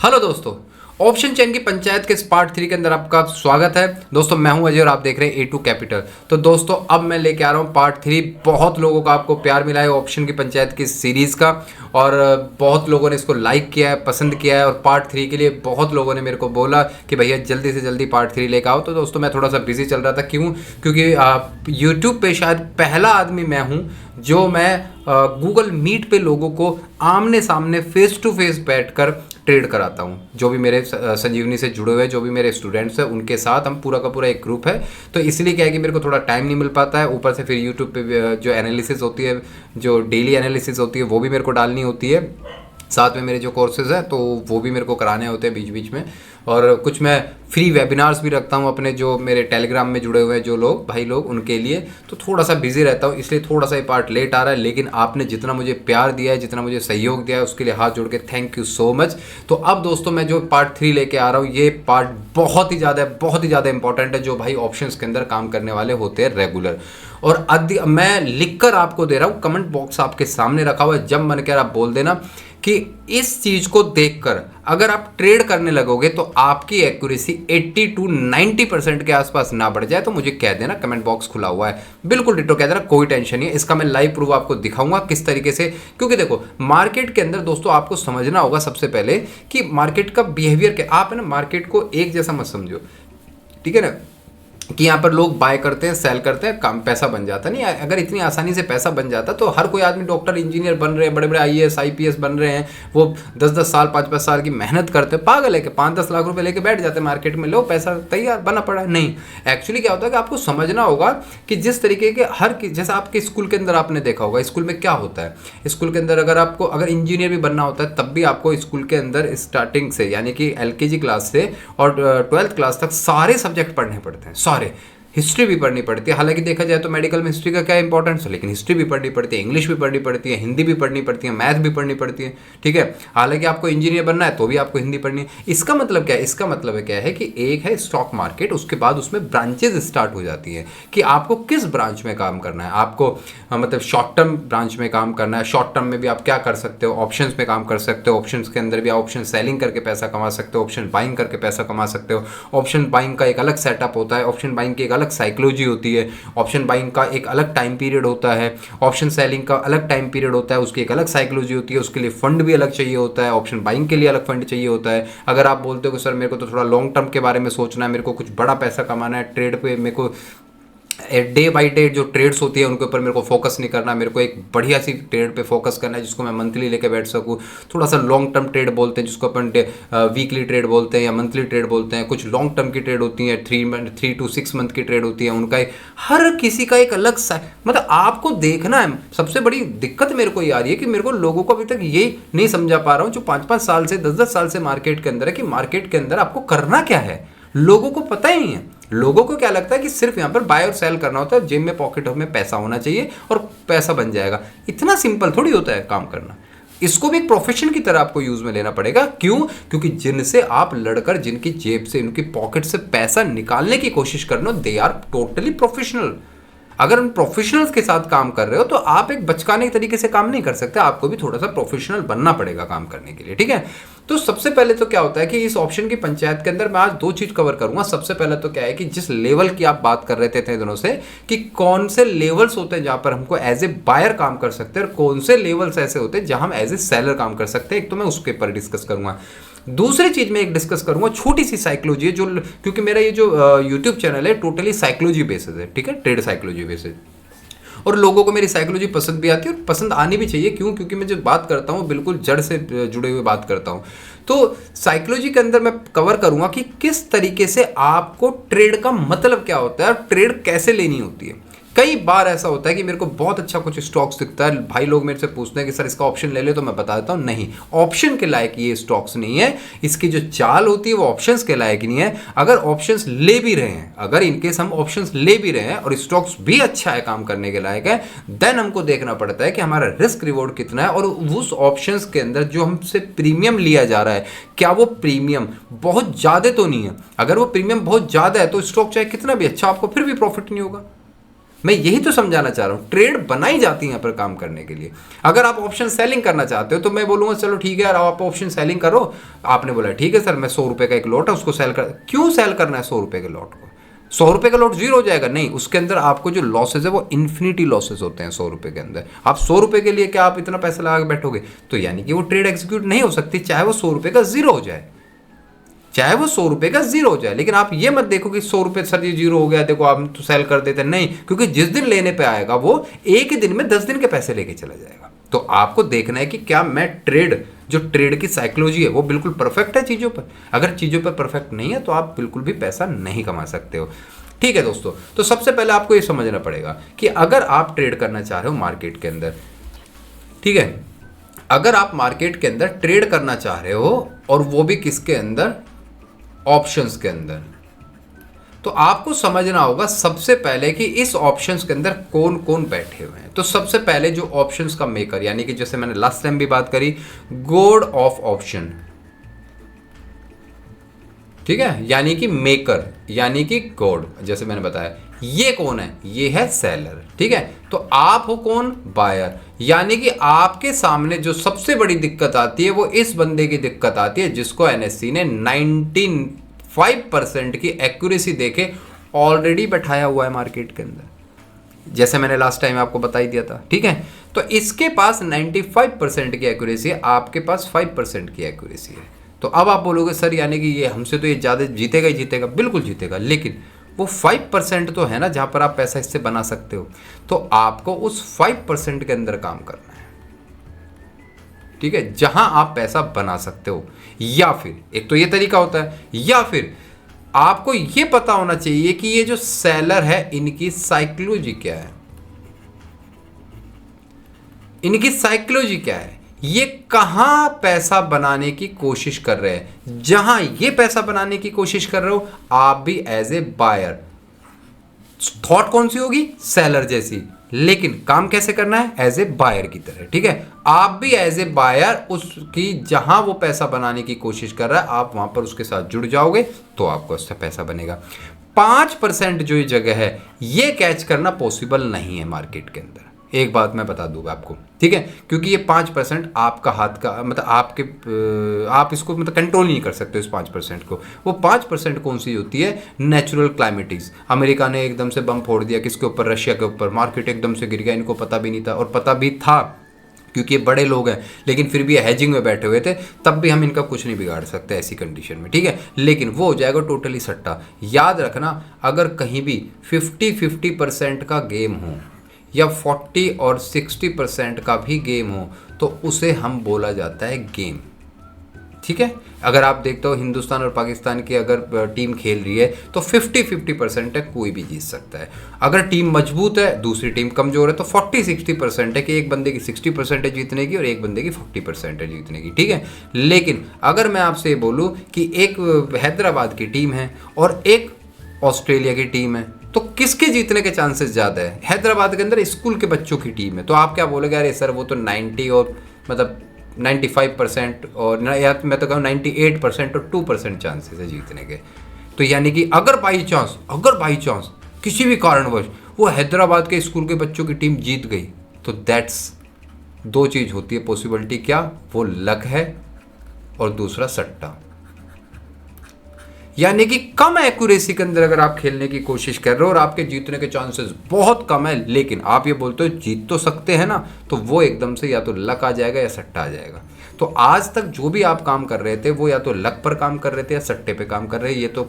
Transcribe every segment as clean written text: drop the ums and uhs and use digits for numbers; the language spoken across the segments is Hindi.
हेलो दोस्तों, ऑप्शन चेन की पंचायत के इस पार्ट 3 के अंदर आपका स्वागत है। दोस्तों मैं हूं अजय और आप देख रहे हैं A2 कैपिटल। तो दोस्तों अब मैं लेके आ रहा हूं पार्ट 3। बहुत लोगों का आपको प्यार मिला है ऑप्शन की पंचायत की सीरीज़ का, और बहुत लोगों ने इसको लाइक किया है, पसंद किया है, और पार्ट 3 के लिए बहुत लोगों ने मेरे को बोला कि भैया जल्दी से जल्दी पार्ट 3 लेकर आओ। तो दोस्तों मैं थोड़ा सा बिजी चल रहा था। क्यों? क्योंकि यूट्यूब पे शायद पहला आदमी मैं हूँ जो मैं गूगल मीट पे लोगों को आमने सामने फेस टू फेस बैठकर ट्रेड कराता हूँ। जो भी मेरे संजीवनी से जुड़े हुए जो भी मेरे स्टूडेंट्स हैं उनके साथ हम पूरा का पूरा एक ग्रुप है। तो इसलिए क्या है कि मेरे को थोड़ा टाइम नहीं मिल पाता है। ऊपर से फिर यूट्यूब पे जो एनालिसिस होती है, जो डेली एनालिसिस होती है, वो भी मेरे को डालनी होती है। साथ में मेरे जो कोर्सेज हैं तो वो भी मेरे को कराने होते हैं बीच बीच में। और कुछ मैं फ्री वेबिनार्स भी रखता हूँ अपने जो मेरे टेलीग्राम में जुड़े हुए हैं जो लोग भाई लोग उनके लिए। तो थोड़ा सा बिजी रहता हूँ, इसलिए थोड़ा सा ये पार्ट लेट आ रहा है। लेकिन आपने जितना मुझे प्यार दिया है, जितना मुझे सहयोग दिया है, उसके लिए हाथ जोड़ के थैंक यू सो मच। तो अब दोस्तों मैं जो पार्ट 3 लेके आ रहा हूँ, ये पार्ट बहुत ही ज़्यादा इंपॉर्टेंट है जो भाई ऑप्शंस के अंदर काम करने वाले होते हैं रेगुलर। और मैं लिख कर आपको दे रहा हूँ, कमेंट बॉक्स आपके सामने रखा हुआ है, जब मन कर आप बोल देना कि इस चीज को देखकर अगर आप ट्रेड करने लगोगे तो आपकी एक्यूरेसी 80 to 90% के आसपास ना बढ़ जाए तो मुझे कह देना। कमेंट बॉक्स खुला हुआ है, बिल्कुल डिटो कह देना, कोई टेंशन नहीं है। इसका मैं लाइव प्रूफ आपको दिखाऊंगा किस तरीके से। क्योंकि देखो मार्केट के अंदर दोस्तों आपको समझना होगा सबसे पहले कि मार्केट का बिहेवियर क्या। आप है ना मार्केट को एक जैसा मत समझो, ठीक है ना, कि यहाँ पर लोग बाय करते हैं सेल करते हैं काम पैसा बन जाता नहीं। अगर इतनी आसानी से पैसा बन जाता तो हर कोई आदमी डॉक्टर इंजीनियर बन रहे हैं, बड़े बड़े IAS IPS बन रहे हैं, वो 10-10 साल 5-5 साल की मेहनत करते हैं। पागल है कि 5-10 लाख रुपए लेके बैठ जाते हैं मार्केट में, लो पैसा तैयार बना पड़ा है। नहीं, एक्चुअली क्या होता है कि आपको समझना होगा कि जिस तरीके के जैसा आपके स्कूल के अंदर आपने देखा होगा, स्कूल में क्या होता है। स्कूल के अंदर अगर इंजीनियर भी बनना होता है तब भी आपको स्कूल के अंदर स्टार्टिंग से यानी कि LKG क्लास से और 12th क्लास तक सारे सब्जेक्ट पढ़ने पड़ते हैं। सारे हिस्ट्री भी पढ़नी पड़ती है। हालांकि देखा जाए तो मेडिकल में हिस्ट्री का क्या इंपॉर्टेंस है, लेकिन हिस्ट्री भी पढ़नी पड़ती है, इंग्लिश भी पढ़नी पड़ती है, हिंदी भी पढ़नी पड़ती है, मैथ भी पढ़नी पड़ती है, ठीक है। हालांकि आपको इंजीनियर बनना है तो भी आपको हिंदी पढ़नी है। इसका मतलब क्या है? इसका मतलब क्या है कि एक है स्टॉक मार्केट, उसके बाद उसमें ब्रांचेज स्टार्ट हो जाती हैं कि आपको किस ब्रांच में काम करना है। आपको मतलब शॉर्ट टर्म ब्रांच में काम करना है। शॉर्ट टर्म में भी आप क्या कर सकते हो, ऑप्शंस में काम कर सकते हो। ऑप्शंस के अंदर भी आप ऑप्शन सेलिंग करके पैसा कमा सकते हो, ऑप्शन बाइंग करके पैसा कमा सकते हो। ऑप्शन बाइंग का एक अलग सेटअप होता है, ऑप्शन बाइंग की एक अलग साइकोलॉजी होती है, ऑप्शन बाइंग का एक अलग टाइम पीरियड होता है, ऑप्शन सेलिंग का अलग टाइम पीरियड होता है, उसकी एक अलग साइकोलॉजी होती है, उसके लिए फंड भी अलग चाहिए होता है, ऑप्शन बाइंग के लिए अलग फंड चाहिए होता है। अगर आप बोलते हो कि सर मेरे को तो थोड़ा लॉन्ग टर्म के बारे में सोचना है, मेरे को कुछ बड़ा पैसा कमाना है ट्रेड पे, मेरे को डे बाई डे जो ट्रेड्स होती है उनके ऊपर मेरे को फोकस नहीं करना, मेरे को एक बढ़िया सी ट्रेड पे फोकस करना है जिसको मैं मंथली लेके बैठ सकूँ। थोड़ा सा लॉन्ग टर्म ट्रेड बोलते हैं जिसको अपन वीकली ट्रेड बोलते हैं या मंथली ट्रेड बोलते हैं। कुछ लॉन्ग टर्म की ट्रेड होती है, 3 to 6 मंथ की ट्रेड होती है। उनका हर किसी का एक अलग मतलब आपको देखना है। सबसे बड़ी दिक्कत मेरे को ये आ रही है कि मेरे को लोगों को अभी तक ये नहीं समझा पा रहा हूँ जो 5-5 साल से 10-10 साल से मार्केट के अंदर है कि मार्केट के अंदर आपको करना क्या है। लोगों को पता ही नहीं है। लोगों को क्या लगता है कि सिर्फ यहाँ पर बाय और सेल करना होता है, जेब में पॉकेट में पैसा होना चाहिए और पैसा बन जाएगा। इतना सिंपल थोड़ी होता है काम करना। इसको भी एक प्रोफेशन की तरह आपको यूज में लेना पड़ेगा। क्यों? क्योंकि जिनसे आप लड़कर जिनकी जेब से उनकी पॉकेट से पैसा निकालने की कोशिश कर रहे हो, दे आर टोटली प्रोफेशनल। अगर उन प्रोफेशनल्स के साथ काम कर रहे हो तो आप एक बचकाने के तरीके से काम नहीं कर सकते। आपको भी थोड़ा सा प्रोफेशनल बनना पड़ेगा काम करने के लिए, ठीक है। तो सबसे पहले तो क्या होता है कि इस ऑप्शन की पंचायत के अंदर मैं आज 2 चीज कवर करूंगा। सबसे पहले तो क्या है कि जिस लेवल की आप बात कर रहे थे इतने दिनों से कि कौन से लेवल्स होते हैं जहां पर हमको एज ए बायर काम कर सकते हैं और कौन से लेवल्स ऐसे होते हैं जहां हम एज ए सेलर काम कर सकते हैं। एक तो मैं उसके ऊपर डिस्कस करूंगा। दूसरी चीज में एक डिस्कस करूंगा छोटी सी साइकोलॉजी है जो, क्योंकि मेरा ये जो यूट्यूब चैनल है टोटली साइकोलॉजी बेसिस है, ठीक है, ट्रेड साइकोलॉजी बेसिस। और लोगों को मेरी साइकोलॉजी पसंद भी आती है और पसंद आनी भी चाहिए। क्यों? क्योंकि मैं जो बात करता हूँ बिल्कुल जड़ से जुड़े हुए बात करता हूँ। तो साइकोलॉजी के अंदर मैं कवर करूंगा कि किस तरीके से आपको ट्रेड का मतलब क्या होता है और ट्रेड कैसे लेनी होती है। कई बार ऐसा होता है कि मेरे को बहुत अच्छा कुछ स्टॉक्स दिखता है, भाई लोग मेरे से पूछते हैं कि सर इसका ऑप्शन ले ले, तो मैं बता देता हूँ नहीं, ऑप्शन के लायक ये स्टॉक्स नहीं है। इसकी जो चाल होती है वो ऑप्शंस के लायक नहीं है। अगर ऑप्शंस ले भी रहे हैं, अगर इनकेस हम ऑप्शंस ले भी रहे हैं और स्टॉक्स भी अच्छा है काम करने के लायक है, देन हमको देखना पड़ता है कि हमारा रिस्क रिवॉर्ड कितना है और उस ऑप्शंस के अंदर जो हमसे प्रीमियम लिया जा रहा है क्या वो प्रीमियम बहुत ज्यादा तो नहीं है। अगर वो प्रीमियम बहुत ज्यादा है तो स्टॉक चाहे कितना भी अच्छा, आपको फिर भी प्रॉफिट नहीं होगा। मैं यही तो समझाना चाह रहा हूँ, ट्रेड बनाई जाती है यहाँ पर काम करने के लिए। अगर आप ऑप्शन सेलिंग करना चाहते हो तो मैं बोलूँगा चलो ठीक है यार आप ऑप्शन सेलिंग करो। आपने बोला ठीक है सर मैं 100 रुपये का एक लॉट है उसको सेल कर, क्यों सेल करना है 100 रुपये के लॉट को? 100 रुपये का लॉट जीरो हो जाएगा? नहीं, उसके अंदर आपको जो लॉसेज है वो इन्फिनिटी लॉसेज होते हैं 100 रुपये के अंदर। आप 100 रुपये के लिए क्या आप इतना पैसा लगा के बैठोगे? तो यानी कि वो ट्रेड एग्जीक्यूट नहीं हो सकती, चाहे वो 100 रुपये का जीरो हो जाए, चाहे वो 100 रुपये का जीरो हो जाए। लेकिन आप ये मत देखो कि 100 रुपये सर ये जीरो हो गया देखो आप तो सेल कर देते हैं, नहीं, क्योंकि जिस दिन लेने पे आएगा वो एक ही दिन में 10 दिन के पैसे लेके चला जाएगा। तो आपको देखना है कि क्या मैं जो ट्रेड की साइकोलॉजी है वो बिल्कुल परफेक्ट है चीज़ों पर। अगर चीज़ों पर परफेक्ट नहीं है तो आप बिल्कुल भी पैसा नहीं कमा सकते हो। ठीक है दोस्तों, तो सबसे पहले आपको ये समझना पड़ेगा कि अगर आप ट्रेड करना चाह रहे हो मार्केट के अंदर, ठीक है, अगर आप मार्केट के अंदर ट्रेड करना चाह रहे हो और वो भी किसके अंदर? ऑप्शंस के अंदर, तो आपको समझना होगा सबसे पहले कि इस ऑप्शंस के अंदर कौन कौन बैठे हुए हैं। तो सबसे पहले जो ऑप्शंस का मेकर, यानी कि जैसे मैंने लास्ट टाइम भी बात करी, गॉड ऑफ ऑप्शन, ठीक है, यानी कि मेकर, यानी कि गॉड, जैसे मैंने बताया, ये कौन है? ये है सेलर, ठीक है। तो आप हो कौन? बायर, यानी कि आपके सामने जो सबसे बड़ी दिक्कत आती है वो इस बंदे की दिक्कत आती है जिसको एनएससी ने 95% की एक्यूरेसी देके ऑलरेडी बैठाया हुआ है मार्केट के अंदर, जैसे मैंने लास्ट टाइम आपको बता ही दिया था, ठीक है। तो इसके पास 95% की एक्यूरेसी है, आपके पास 5% की एक्यूरेसी है। तो अब आप बोलोगे सर यानी कि ये हमसे तो ये ज़्यादा जीतेगा ही जीतेगा, बिल्कुल जीतेगा, लेकिन वो 5% तो है ना जहाँ पर आप पैसा इससे बना सकते हो। तो आपको उस 5% के अंदर काम करना है, ठीक है, जहाँ आप पैसा बना सकते हो। या फिर एक तो ये तरीका होता है, या फिर आपको ये पता होना चाहिए कि ये जो सेलर है इनकी साइकोलॉजी क्या है, इनकी साइकोलॉजी क्या है, ये कहां पैसा बनाने की कोशिश कर रहे हैं। जहां ये पैसा बनाने की कोशिश कर रहे हो आप भी एज ए बायर, थॉट कौन सी होगी? सेलर जैसी, लेकिन काम कैसे करना है? एज ए बायर की तरह, ठीक है। आप भी एज ए बायर उसकी जहां वो पैसा बनाने की कोशिश कर रहा है आप वहां पर उसके साथ जुड़ जाओगे तो आपको उससे पैसा बनेगा। 5% जो ये जगह है ये कैच करना पॉसिबल नहीं है मार्केट के अंदर, एक बात मैं बता दूंगा आपको, ठीक है, क्योंकि ये 5% आपका हाथ का मतलब आप इसको मतलब कंट्रोल नहीं कर सकते इस 5% को। वो 5% कौन सी होती है? नेचुरल क्लाइमेटिक्स। अमेरिका ने एकदम से बम फोड़ दिया किसके ऊपर? रशिया के ऊपर, मार्केट एकदम से गिर गया, इनको पता भी नहीं था, और पता भी था क्योंकि ये बड़े लोग हैं, लेकिन फिर भी हेजिंग में बैठे हुए थे, तब भी हम इनका कुछ नहीं बिगाड़ सकते ऐसी कंडीशन में, ठीक है। लेकिन वो हो जाएगा टोटली सट्टा। याद रखना, अगर कहीं भी 50-50% का गेम हो या 40 और 60% का भी गेम हो तो उसे हम बोला जाता है गेम, ठीक है। अगर आप देखते हो हिंदुस्तान और पाकिस्तान की अगर टीम खेल रही है तो 50-50% है, कोई भी जीत सकता है। अगर टीम मजबूत है, दूसरी टीम कमजोर है, तो 40-60% है कि एक बंदे की 60% है जीतने की और एक बंदे की 40% है जीतने की, ठीक है। लेकिन अगर मैं आपसे ये बोलूँ कि एक हैदराबाद की टीम है और एक ऑस्ट्रेलिया की टीम है, तो किसके जीतने के चांसेस ज़्यादा है? हैदराबाद के अंदर स्कूल के बच्चों की टीम है, तो आप क्या बोलोगे? अरे सर वो तो 90 और मतलब 95% और या मैं तो कहूँ 98% और 2% चांसेस है जीतने के। तो यानी कि अगर बाई चांस किसी भी कारणवश वो हैदराबाद के स्कूल के बच्चों की टीम जीत गई तो दैट्स दो चीज़ होती है पॉसिबिलिटी, क्या? वो लक है और दूसरा सट्टा। यानी कि कम एक्यूरेसी के अंदर अगर आप खेलने की कोशिश कर रहे हो और आपके जीतने के चांसेस बहुत कम है, लेकिन आप ये बोलते हो जीत तो सकते हैं ना, तो वो एकदम से या तो लक आ जाएगा या सट्टा आ जाएगा। तो आज तक जो भी आप काम कर रहे थे वो या तो लक पर काम कर रहे थे या सट्टे पे काम कर रहे हैं, ये तो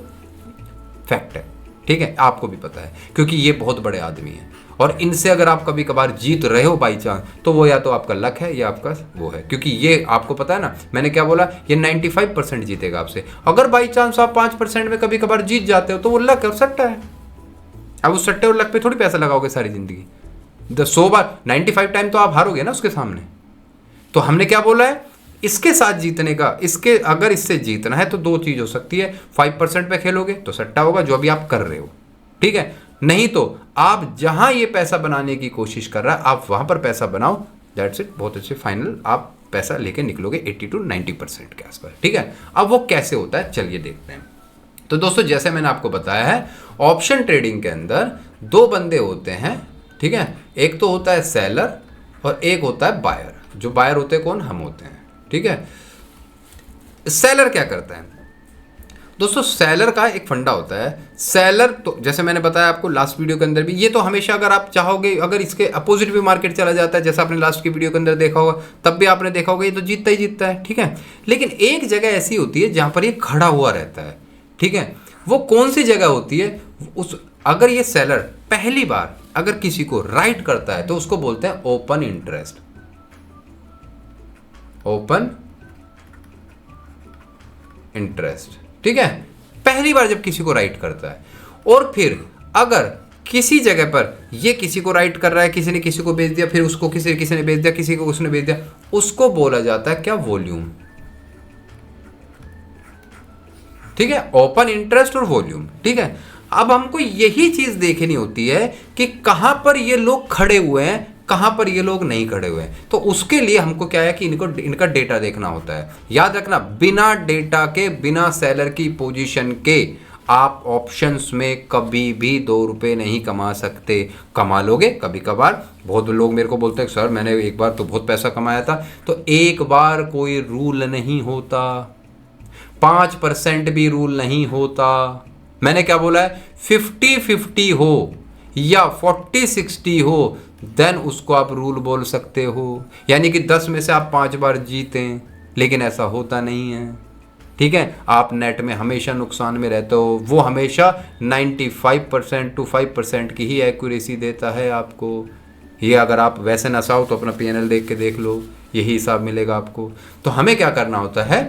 फैक्ट है, ठीक है, आपको भी पता है, क्योंकि ये बहुत बड़े आदमी हैं और इनसे अगर आप कभी कभार जीत रहे हो बाई चांस तो वो या तो आपका लक है या आपका वो है, क्योंकि ये आपको पता है ना, मैंने क्या बोला, ये 95% जीतेगा आपसे। अगर बाई चांस आप 5% में कभी कभार जीत जाते हो तो वो लक है और सट्टा है। अब उस सट्टे और लक पे थोड़ी पैसा लगाओगे सारी जिंदगी। 100 बार 95 टाइम तो आप हारोगे ना उसके सामने। तो हमने क्या बोला है, इसके साथ जीतने का, इसके अगर इससे जीतना है तो दो चीज हो सकती है, 5% पे खेलोगे तो सट्टा होगा जो अभी आप कर रहे हो, ठीक है, नहीं तो आप जहां ये पैसा बनाने की कोशिश कर रहा है आप वहां पर पैसा बनाओ, दैट्स इट, बहुत अच्छे, फाइनल आप पैसा लेके निकलोगे 80-90% के आसपास, ठीक है। अब वो कैसे होता है चलिए देखते हैं। तो दोस्तों जैसे मैंने आपको बताया है, ऑप्शन ट्रेडिंग के अंदर दो बंदे होते हैं ठीक है, एक तो होता है सेलर और एक होता है बायर। जो बायर होते हैं कौन, हम होते हैं। ठीक है, सेलर क्या करता है दोस्तों, सेलर का एक फंडा होता है। सेलर तो जैसे मैंने बताया आपको लास्ट वीडियो के अंदर भी, ये तो हमेशा अगर आप चाहोगे, अगर इसके अपोजिट भी मार्केट चला जाता है, जैसा आपने लास्ट की वीडियो के अंदर देखा होगा, तब भी आपने देखा होगा ये तो जीतता ही जीतता है। ठीक है, लेकिन एक जगह ऐसी होती है जहां पर ये खड़ा हुआ रहता है। ठीक है, वो कौन सी जगह होती है, उस अगर ये सेलर पहली बार अगर किसी को राइट करता है तो उसको बोलते हैं ओपन इंटरेस्ट। ओपन इंटरेस्ट, ठीक है, पहली बार जब किसी को राइट करता है। और फिर अगर किसी जगह पर ये किसी को राइट कर रहा है, किसी ने किसी को बेच दिया, फिर उसको किसी ने बेच दिया, किसी को उसने बेच दिया, उसको बोला जाता है क्या, वॉल्यूम। ठीक है, ओपन इंटरेस्ट और वॉल्यूम। ठीक है, अब हमको यही चीज देखनी होती है कि कहां पर ये लोग खड़े हुए हैं, कहां पर ये लोग नहीं खड़े हुए हैं। तो उसके लिए हमको क्या है कि इनका डेटा देखना होता है। याद रखना, बिना डेटा के, बिना सेलर की पोजीशन के आप ऑप्शंस में कभी भी 2 रुपए नहीं कमा सकते। कमा लोगे कभी कभार, बहुत लोग मेरे को बोलते हैं सर मैंने एक बार तो बहुत पैसा कमाया था। तो एक बार कोई रूल नहीं होता, 5% भी रूल नहीं होता। मैंने क्या बोला है, 50-50 हो या 40-60 हो, देन उसको आप रूल बोल सकते हो। यानी कि 10 में से आप 5 बार जीतें, लेकिन ऐसा होता नहीं है। ठीक है, आप नेट में हमेशा नुकसान में रहते हो। वो हमेशा 95% to 5% की ही एक्यूरेसी देता है आपको। ये अगर आप वैसे नसाओ तो अपना PNL देख के देख लो, यही हिसाब मिलेगा आपको। तो हमें क्या करना होता है,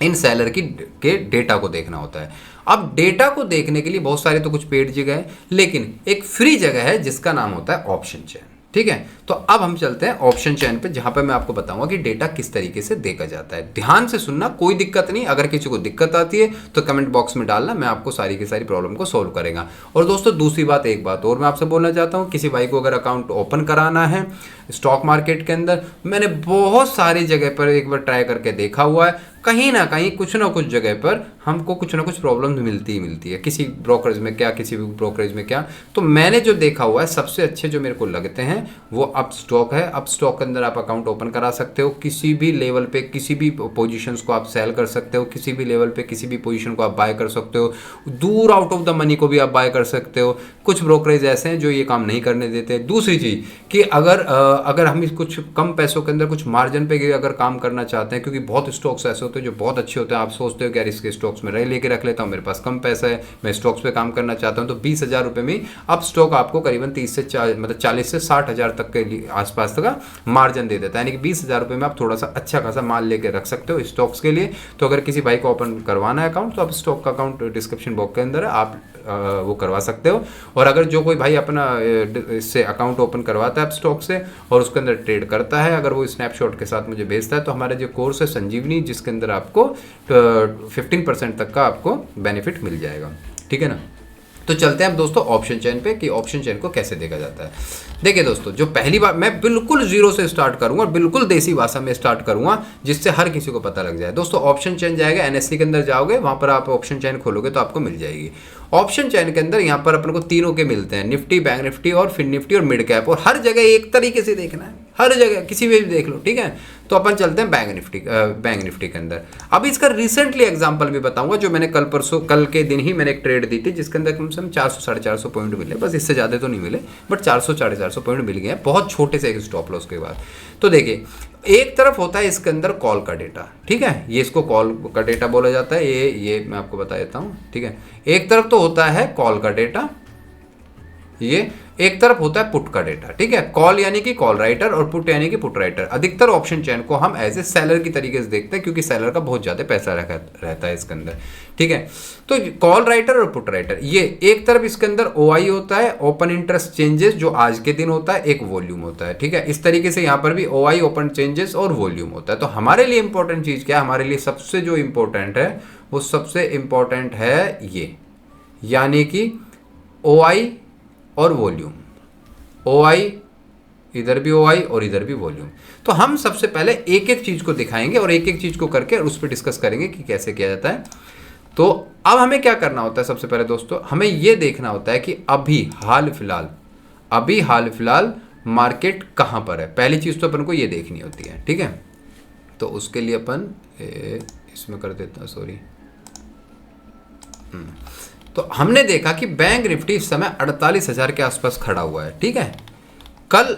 इन सेलर के डेटा को देखना होता है। अब डेटा को देखने के लिए बहुत सारे तो कुछ पेड जगह है, लेकिन एक फ्री जगह है जिसका नाम होता है ऑप्शन चेन। ठीक है, तो अब हम चलते हैं ऑप्शन चेन पे, जहां पे मैं आपको बताऊंगा कि डेटा किस तरीके से देखा जाता है। ध्यान से सुनना, कोई दिक्कत नहीं। अगर किसी को दिक्कत आती है तो कमेंट बॉक्स में डालना, मैं आपको सारी की सारी प्रॉब्लम को सोल्व करेगा। और दोस्तों दूसरी बात, एक बात और मैं आपसे बोलना चाहता हूं, किसी भाई को अगर अकाउंट ओपन कराना है स्टॉक मार्केट के अंदर, मैंने बहुत सारी जगह पर एक बार ट्राई करके देखा हुआ है, कहीं ना कहीं कुछ ना कुछ जगह पर हमको कुछ ना कुछ प्रॉब्लम मिलती ही मिलती है, किसी ब्रोकरेज में क्या, किसी भी ब्रोकरेज में क्या। तो मैंने जो देखा हुआ है, सबसे अच्छे जो मेरे को लगते हैं वो अपस्टॉक है। अपस्टॉक के अंदर आप अकाउंट ओपन करा सकते हो, किसी भी लेवल पे किसी भी पोजीशंस को आप सेल कर सकते हो, किसी भी लेवल पे किसी भी पोजीशन को आप बाय कर सकते हो, दूर आउट ऑफ द मनी को भी आप बाय कर सकते हो। कुछ ब्रोकरेज ऐसे हैं जो ये काम नहीं करने देते। दूसरी चीज़ कि अगर हम कुछ कम पैसों के अंदर कुछ मार्जिन पे अगर काम करना चाहते हैं, क्योंकि बहुत स्टॉक्स ऐसे होते हैं जो बहुत अच्छे होते हैं, आप सोचते हो कि यार इसके स्टॉक्स में लेके रख लेता हूँ, मेरे पास कम पैसा है, मैं स्टॉक्स पे काम करना चाहता हूँ, तो 20,000 रुपये में अब स्टॉक आपको करीबन 40 से 60,000 तक के आसपास का मार्जिन दे देता है। यानी कि 20,000 रुपये में आप थोड़ा सा अच्छा खासा माल लेके रख सकते हो स्टॉक्स के लिए। तो अगर किसी भाई को ओपन करवाना है अकाउंट, तो आप स्टॉक का अकाउंट डिस्क्रिप्शन बॉक्स के अंदर है, आप वो करवा सकते हो। और अगर जो कोई भाई अपना इससे अकाउंट ओपन करवाता है स्टॉक से और उसके अंदर ट्रेड करता है, अगर वो स्नैपशॉट के साथ मुझे भेजता है, तो हमारा जो कोर्स है संजीवनी, जिसके अंदर आपको 15% तक का आपको बेनिफिट मिल जाएगा। ठीक है ना। तो चलते हैं अब दोस्तों ऑप्शन चेन पे कि ऑप्शन चेन को कैसे देखा जाता है। देखिए दोस्तों, जो पहली बार मैं बिल्कुल जीरो से स्टार्ट करूंगा, बिल्कुल देसी भाषा में स्टार्ट करूंगा, जिससे हर किसी को पता लग जाए। दोस्तों ऑप्शन चेन जाएगा, NSE के अंदर जाओगे, वहां पर आप ऑप्शन चेन खोलोगे तो आपको मिल जाएगी। ऑप्शन चेन के अंदर यहाँ पर अपन को तीनों के मिलते हैं, निफ्टी, बैंक निफ्टी और फिन निफ्टी और मिड कैप। और हर जगह एक तरीके से देखना है, हर जगह किसी भी देख लो। ठीक है, तो अपन चलते हैं बैंक निफ्टी के अंदर। अब इसका रिसेंटली एग्जांपल भी बताऊंगा, जो मैंने कल के दिन ही मैंने एक ट्रेड दी थी, जिसके अंदर कम से कम 400-450 पॉइंट मिले, बस इससे ज़्यादा तो नहीं मिले, बट 400-450 पॉइंट मिल गए, बहुत छोटे से एक स्टॉप लॉस के बाद। तो देखिए, एक तरफ होता है इसके अंदर कॉल का डेटा। ठीक है, ये इसको कॉल का डेटा बोला जाता है, ये मैं आपको बता देता हूँ। ठीक है, एक तरफ तो होता है कॉल का डेटा, ये एक तरफ होता है पुट का डेटा। ठीक है, कॉल यानी कि कॉल राइटर और पुट यानी कि पुट राइटर। अधिकतर ऑप्शन चेन को हम एज ए सेलर की तरीके से देखते हैं, क्योंकि सेलर का बहुत ज्यादा पैसा रहता है इसके अंदर। ठीक है, तो कॉल राइटर और पुट राइटर, ये एक तरफ इसके अंदर OI होता है, ओपन इंटरेस्ट चेंजेस, जो आज के दिन होता है, एक वॉल्यूम होता है। ठीक है, इस तरीके से यहाँ पर भी OI, ओपन चेंजेस और वॉल्यूम होता है। तो हमारे लिए इंपॉर्टेंट चीज क्या है, हमारे लिए सबसे जो इंपॉर्टेंट है वो सबसे इंपॉर्टेंट है ये, यानी कि OI और वॉल्यूम। OI, इधर भी OI और इधर भी वॉल्यूम। तो हम सबसे पहले एक एक चीज को दिखाएंगे और एक एक चीज को करके उस पर डिस्कस करेंगे कि कैसे किया जाता है। तो अब हमें क्या करना होता है, सबसे पहले दोस्तों हमें यह देखना होता है कि अभी हाल फिलहाल अभी हाल फिलहाल मार्केट कहाँ पर है, पहली चीज़ तो अपन को ये देखनी होती है। ठीक है, तो उसके लिए अपन इसमें कर देता हूँ, सॉरी। तो हमने देखा कि बैंक निफ्टी इस समय 48,000 के आसपास खड़ा हुआ है। ठीक है, कल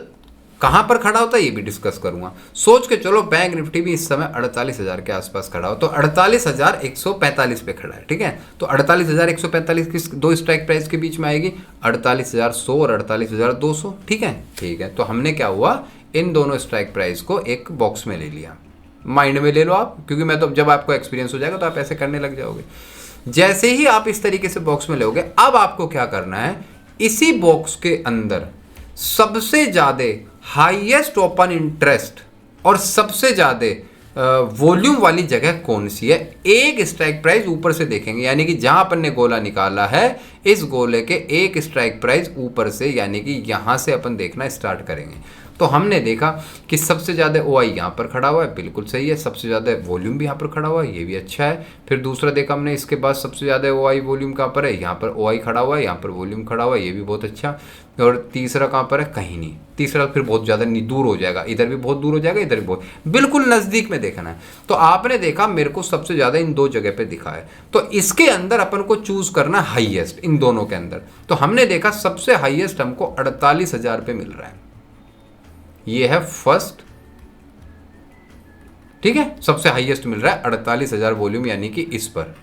कहाँ पर खड़ा होता है ये भी डिस्कस करूंगा। सोच के चलो बैंक निफ्टी भी इस समय 48,000 के आसपास खड़ा हो, तो 48,145 पे खड़ा है। ठीक है, तो 48,145 किस दो स्ट्राइक प्राइस के बीच में आएगी, 48,100 और 48,200। ठीक है, ठीक है, तो हमने क्या हुआ, इन दोनों स्ट्राइक प्राइस को एक बॉक्स में ले लिया। माइंड में ले लो आप, क्योंकि मैं तो जब आपको एक्सपीरियंस हो जाएगा तो आप ऐसे करने लग जाओगे। जैसे ही आप इस तरीके से बॉक्स में लोगे, अब आपको क्या करना है, इसी बॉक्स के अंदर सबसे ज्यादा हाईएस्ट ओपन इंटरेस्ट और सबसे ज्यादा वॉल्यूम वाली जगह कौन सी है, एक स्ट्राइक प्राइस ऊपर से देखेंगे। यानी कि जहां अपन ने गोला निकाला है, इस गोले के एक स्ट्राइक प्राइस ऊपर से, यानी कि यहां से अपन देखना स्टार्ट करेंगे। तो हमने देखा कि सबसे ज़्यादा ओआई यहाँ पर खड़ा हुआ है, बिल्कुल सही है। सबसे ज़्यादा वॉल्यूम भी यहाँ पर खड़ा हुआ है, ये भी अच्छा है। फिर दूसरा देखा हमने, इसके बाद सबसे ज़्यादा ओआई वॉल्यूम कहाँ पर है, यहाँ पर ओआई खड़ा हुआ है, यहाँ पर वॉल्यूम खड़ा हुआ है, ये भी बहुत अच्छा। और तीसरा कहाँ पर है, कहीं नहीं। तीसरा फिर बहुत ज़्यादा दूर हो जाएगा, इधर भी बहुत दूर हो जाएगा, इधर भी बहुत, बिल्कुल नज़दीक में देखना है। तो आपने देखा मेरे को सबसे ज़्यादा इन दो जगह पे दिखा है, तो इसके अंदर अपन को चूज करना हाईएस्ट इन दोनों के अंदर। तो हमने देखा सबसे हाईएस्ट हमको 48,000 पे मिल रहा है, ये है फर्स्ट। ठीक है, सबसे हाईएस्ट मिल रहा है 48,000 वॉल्यूम, यानी कि इस पर।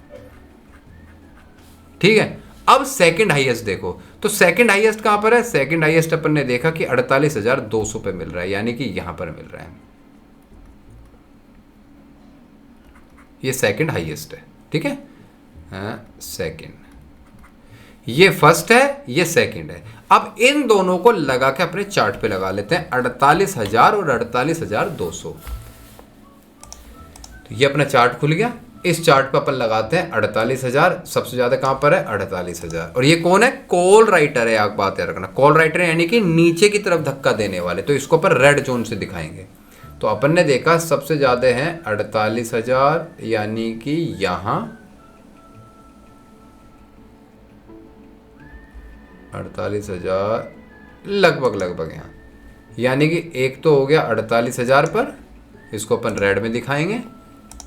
ठीक है, अब सेकंड हाईएस्ट देखो, तो सेकंड हाईएस्ट कहां पर है, सेकंड हाईएस्ट अपन ने देखा कि 48,200 पे मिल रहा है, यानी कि यहां पर मिल रहा है, ये सेकंड हाईएस्ट है। ठीक है, सेकंड, ये फर्स्ट है, ये सेकंड है। अब इन दोनों को लगा के अपने चार्ट पे लगा लेते हैं, 48,000 और 48,200। तो ये अपना चार्ट खुल गया। इस चार्ट पे अपन लगाते हैं 48,000, सबसे ज्यादा कहां पर है 48,000। और ये कौन है, कॉल राइटर है, आप बात याद रखना, कॉल राइटर यानी कि नीचे की तरफ धक्का देने वाले, तो इसको अपन रेड जोन से दिखाएंगे। तो अपन ने देखा सबसे ज्यादा है 48,000, यानी कि यहां 48,000 लगभग यहाँ, यानी कि एक तो हो गया 48,000 पर, इसको अपन रेड में दिखाएंगे।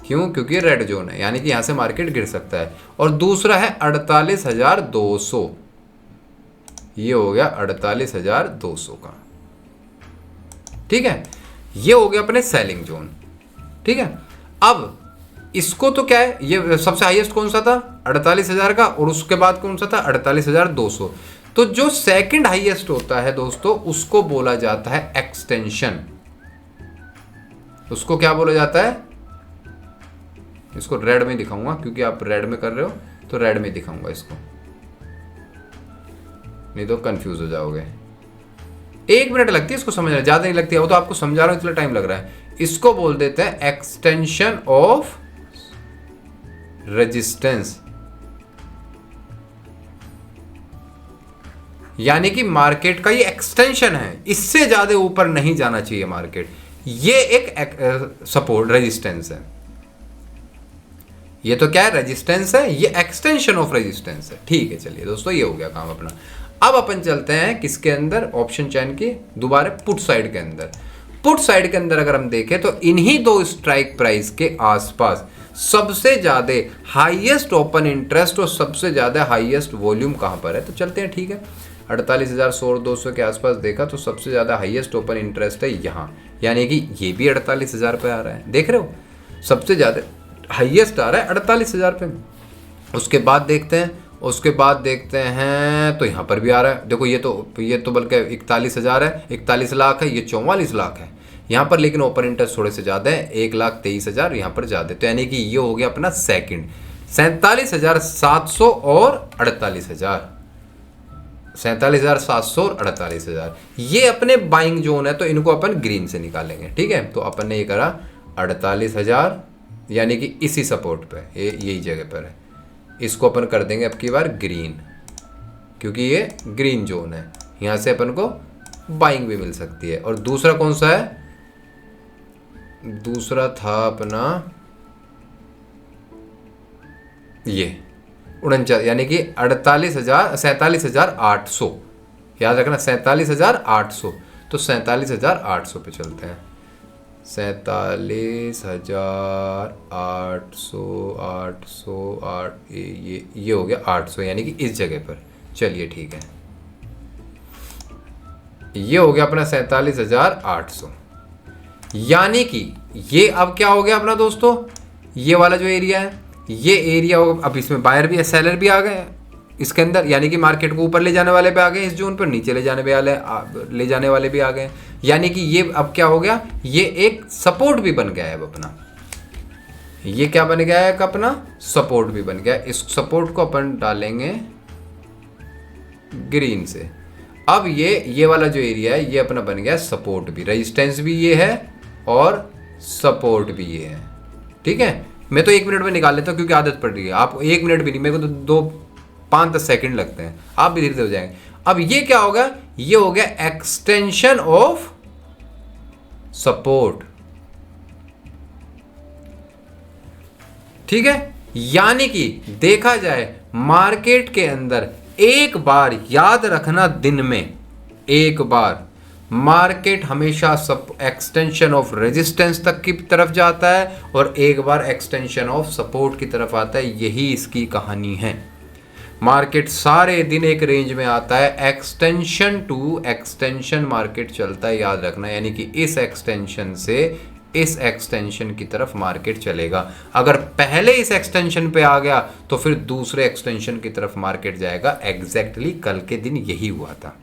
क्यों, क्योंकि रेड जोन है, यानी कि यहाँ से मार्केट गिर सकता है। और दूसरा है 48,200, ये हो गया 48,200 का। ठीक है, ये हो गया अपने सेलिंग जोन। ठीक है, अब इसको तो क्या है, ये सबसे हाईएस्ट कौन सा था 48,000 का, और उसके बाद कौन सा था 48,200। तो जो सेकंड हाईएस्ट होता है दोस्तों, उसको बोला जाता है एक्सटेंशन। उसको क्या बोला जाता है, इसको रेड में दिखाऊंगा, क्योंकि आप रेड में कर रहे हो तो रेड में दिखाऊंगा इसको, नहीं तो कंफ्यूज हो जाओगे। 1 मिनट लगती है इसको समझना, ज्यादा नहीं लगती है, वो तो आपको समझा रहा हूं इसलिए टाइम लग रहा है। इसको बोल देते हैं एक्सटेंशन ऑफ रेजिस्टेंस, यानी कि मार्केट का ये एक्सटेंशन है, इससे ज्यादा ऊपर नहीं जाना चाहिए मार्केट। ये एक सपोर्ट रेजिस्टेंस है, ये तो क्या है, रेजिस्टेंस है, ये एक्सटेंशन ऑफ रेजिस्टेंस है। ठीक है, चलिए दोस्तों, ये हो गया काम अपना। अब अपन चलते हैं किसके अंदर, ऑप्शन चैन के दोबारा पुट साइड के अंदर। पुट साइड के अंदर अगर हम देखें तो इन्हीं दो स्ट्राइक प्राइस के आसपास सबसे ज्यादा हाईएस्ट ओपन इंटरेस्ट और सबसे ज्यादा हाईएस्ट वॉल्यूम कहां पर है, तो चलते हैं। ठीक है, 48,100-200 के आसपास देखा तो सबसे ज्यादा हाईएस्ट ओपन इंटरेस्ट है यहां, यानी कि ये भी 48,000 पे आ रहा है। देख रहे हो, सबसे ज्यादा हाईएस्ट आ रहा है 48,000 पे। उसके बाद देखते हैं तो यहाँ पर भी आ रहा है। देखो, ये तो बल्कि 41,000 है, 41 लाख है, ये 44 लाख है यहाँ पर, लेकिन ओपन इंटरेस्ट थोड़े से ज़्यादा है, 1,23,000 यहाँ पर ज़्यादा। तो यानी कि ये हो गया अपना सेकंड, 47,700 और 48,000, 47,700 और 48,000, ये अपने बाइंग जोन है, तो इनको अपन ग्रीन से निकालेंगे। ठीक है, तो अपन ने ये करा 48,000, यानी कि इसी सपोर्ट पे, यही जगह पर है, इसको अपन कर देंगे अब की बार ग्रीन, क्योंकि ये ग्रीन जोन है, यहां से अपन को बाइंग भी मिल सकती है। और दूसरा कौन सा है, दूसरा था अपना ये 49, यानी कि 47,800, याद रखना 47,800। तो 47,800 पे चलते हैं। 47,800 ये हो गया 800, यानी कि इस जगह पर। चलिए ठीक है, ये हो गया अपना 47,800। यानी कि ये अब क्या हो गया अपना दोस्तों, ये वाला जो एरिया है, ये एरिया अब इसमें बायर भी है सेलर भी आ गए हैं इसके अंदर, यानी कि मार्केट को ऊपर ले जाने वाले पे आ गए इस जोन पर, नीचे ले जाने वाले भी आ गए। यानी कि ये अब क्या हो गया, ये एक सपोर्ट भी बन गया है अब अपना। ये क्या बन गया है, एक अपना सपोर्ट भी बन गया। इस सपोर्ट को अपन डालेंगे ग्रीन से। अब ये वाला जो एरिया है ये अपना बन गया सपोर्ट भी, रेजिस्टेंस भी ये है और सपोर्ट भी ये है। ठीक है, मैं तो 1 मिनट में निकाल लेता हूँ क्योंकि आदत पड़ रही है। आप 1 मिनट भी नहीं, मेरे को तो 5-10 सेकंड लगते हैं, आप भी धीरे धीरे हो जाएंगे। अब ये क्या होगा, ये हो गया एक्सटेंशन ऑफ सपोर्ट। ठीक है, यानी कि देखा जाए मार्केट के अंदर एक बार याद रखना, दिन में एक बार मार्केट हमेशा सब एक्सटेंशन ऑफ रेजिस्टेंस तक की तरफ जाता है और एक बार एक्सटेंशन ऑफ सपोर्ट की तरफ आता है। यही इसकी कहानी है। मार्केट सारे दिन एक रेंज में आता है, एक्सटेंशन टू एक्सटेंशन मार्केट चलता है, याद रखना। यानी कि इस एक्सटेंशन से इस एक्सटेंशन की तरफ मार्केट चलेगा। अगर पहले इस एक्सटेंशन पे आ गया तो फिर दूसरे एक्सटेंशन की तरफ मार्केट जाएगा। एग्जैक्टली कल के दिन यही हुआ था।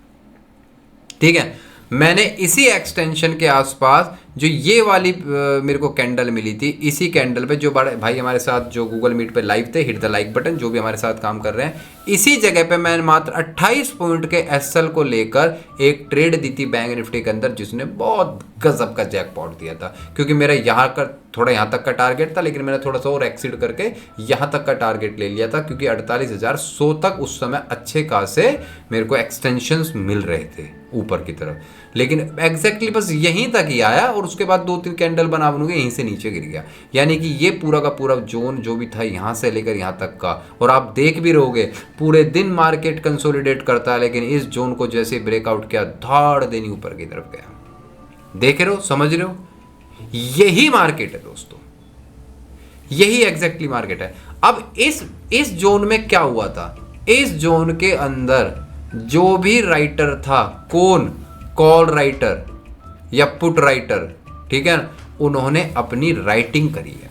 ठीक है, मैंने इसी एक्सटेंशन के आसपास जो ये वाली मेरे को कैंडल मिली थी, इसी कैंडल पे जो बड़े भाई हमारे साथ जो गूगल मीट पे लाइव थे, हिट द लाइक बटन, जो भी हमारे साथ काम कर रहे हैं, इसी जगह पे मैंने मात्र 28 पॉइंट के एसएल को लेकर एक ट्रेड दी थी बैंक निफ्टी के अंदर, जिसने बहुत गजब का जैकपॉट दिया था। क्योंकि मेरा यहाँ का थोड़ा यहाँ तक का टारगेट था, लेकिन मैंने थोड़ा सा और एक्सीड करके यहाँ तक का टारगेट ले लिया था, क्योंकि 48,100 तक उस समय अच्छे खासे मेरे को एक्सटेंशंस मिल रहे थे ऊपर की तरफ। लेकिन एग्जैक्टली बस यहीं तक ही आया और उसके बाद 2-3 कैंडल बना बनूंगे यहीं से नीचे गिर गया। यानी कि ये पूरा का पूरा जोन जो भी था यहाँ से लेकर यहाँ तक का, और आप देख भी रहोगे पूरे दिन मार्केट कंसोलिडेट करता है, लेकिन इस जोन को जैसे ब्रेकआउट किया धाड़ देनी ऊपर की तरफ गया। देख रहे हो, समझ रहे हो, यही मार्केट है दोस्तों, यही एग्जैक्टली मार्केट है। अब इस जोन में क्या हुआ था, इस जोन के अंदर जो भी राइटर था, कौन, कॉल राइटर या पुट राइटर, ठीक है, उन्होंने अपनी राइटिंग करी है।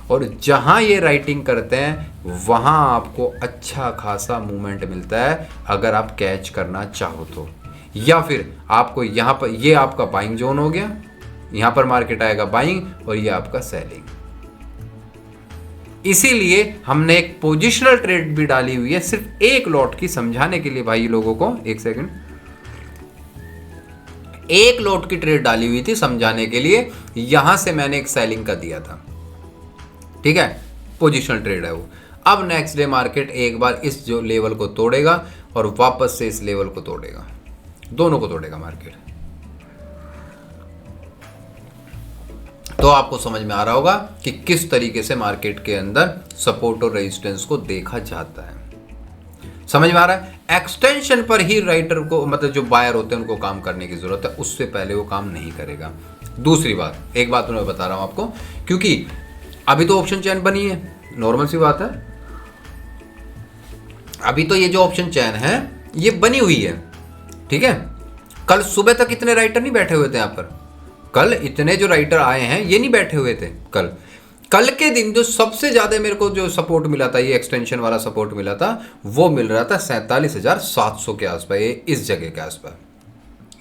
और जहां ये राइटिंग करते हैं वहां आपको अच्छा खासा मूवमेंट मिलता है, अगर आप कैच करना चाहो तो। या फिर आपको यहां पर, ये आपका बाइंग जोन हो गया, यहां पर मार्केट आएगा बाइंग, और ये आपका सेलिंग। इसीलिए हमने एक पोजिशनल ट्रेड भी डाली हुई है, सिर्फ एक लॉट की, समझाने के लिए भाई लोगों को। एक सेकंड, एक लॉट की ट्रेड डाली हुई थी समझाने के लिए। यहां से मैंने एक सेलिंग का दिया था, ठीक है, पोजिशनल ट्रेड है वो। अब नेक्स्ट डे मार्केट एक बार इस जो लेवल को तोड़ेगा और वापस से इस लेवल को तोड़ेगा, दोनों को तोड़ेगा मार्केट। तो आपको समझ में आ रहा होगा कि किस तरीके से मार्केट के अंदर सपोर्ट और रेजिस्टेंस को देखा जाता है। समझ में आ रहा है, एक्सटेंशन पर ही राइटर को, मतलब जो बायर होते हैं, उनको काम करने की जरूरत है, उससे पहले वो काम नहीं करेगा। दूसरी बात, एक बात मैं बता रहा हूं आपको, क्योंकि अभी तो ऑप्शन चैन बनी है, नॉर्मल सी बात है, अभी तो ये जो ऑप्शन चैन है ये बनी हुई है, ठीक है। कल सुबह तक इतने राइटर नहीं बैठे हुए थे यहाँ पर, कल इतने जो राइटर आए हैं ये नहीं बैठे हुए थे। कल के दिन जो सबसे ज्यादा मेरे को जो सपोर्ट मिला था, ये एक्सटेंशन वाला सपोर्ट मिला था, वो मिल रहा था 47,700 के आसपास, इस जगह के आसपास।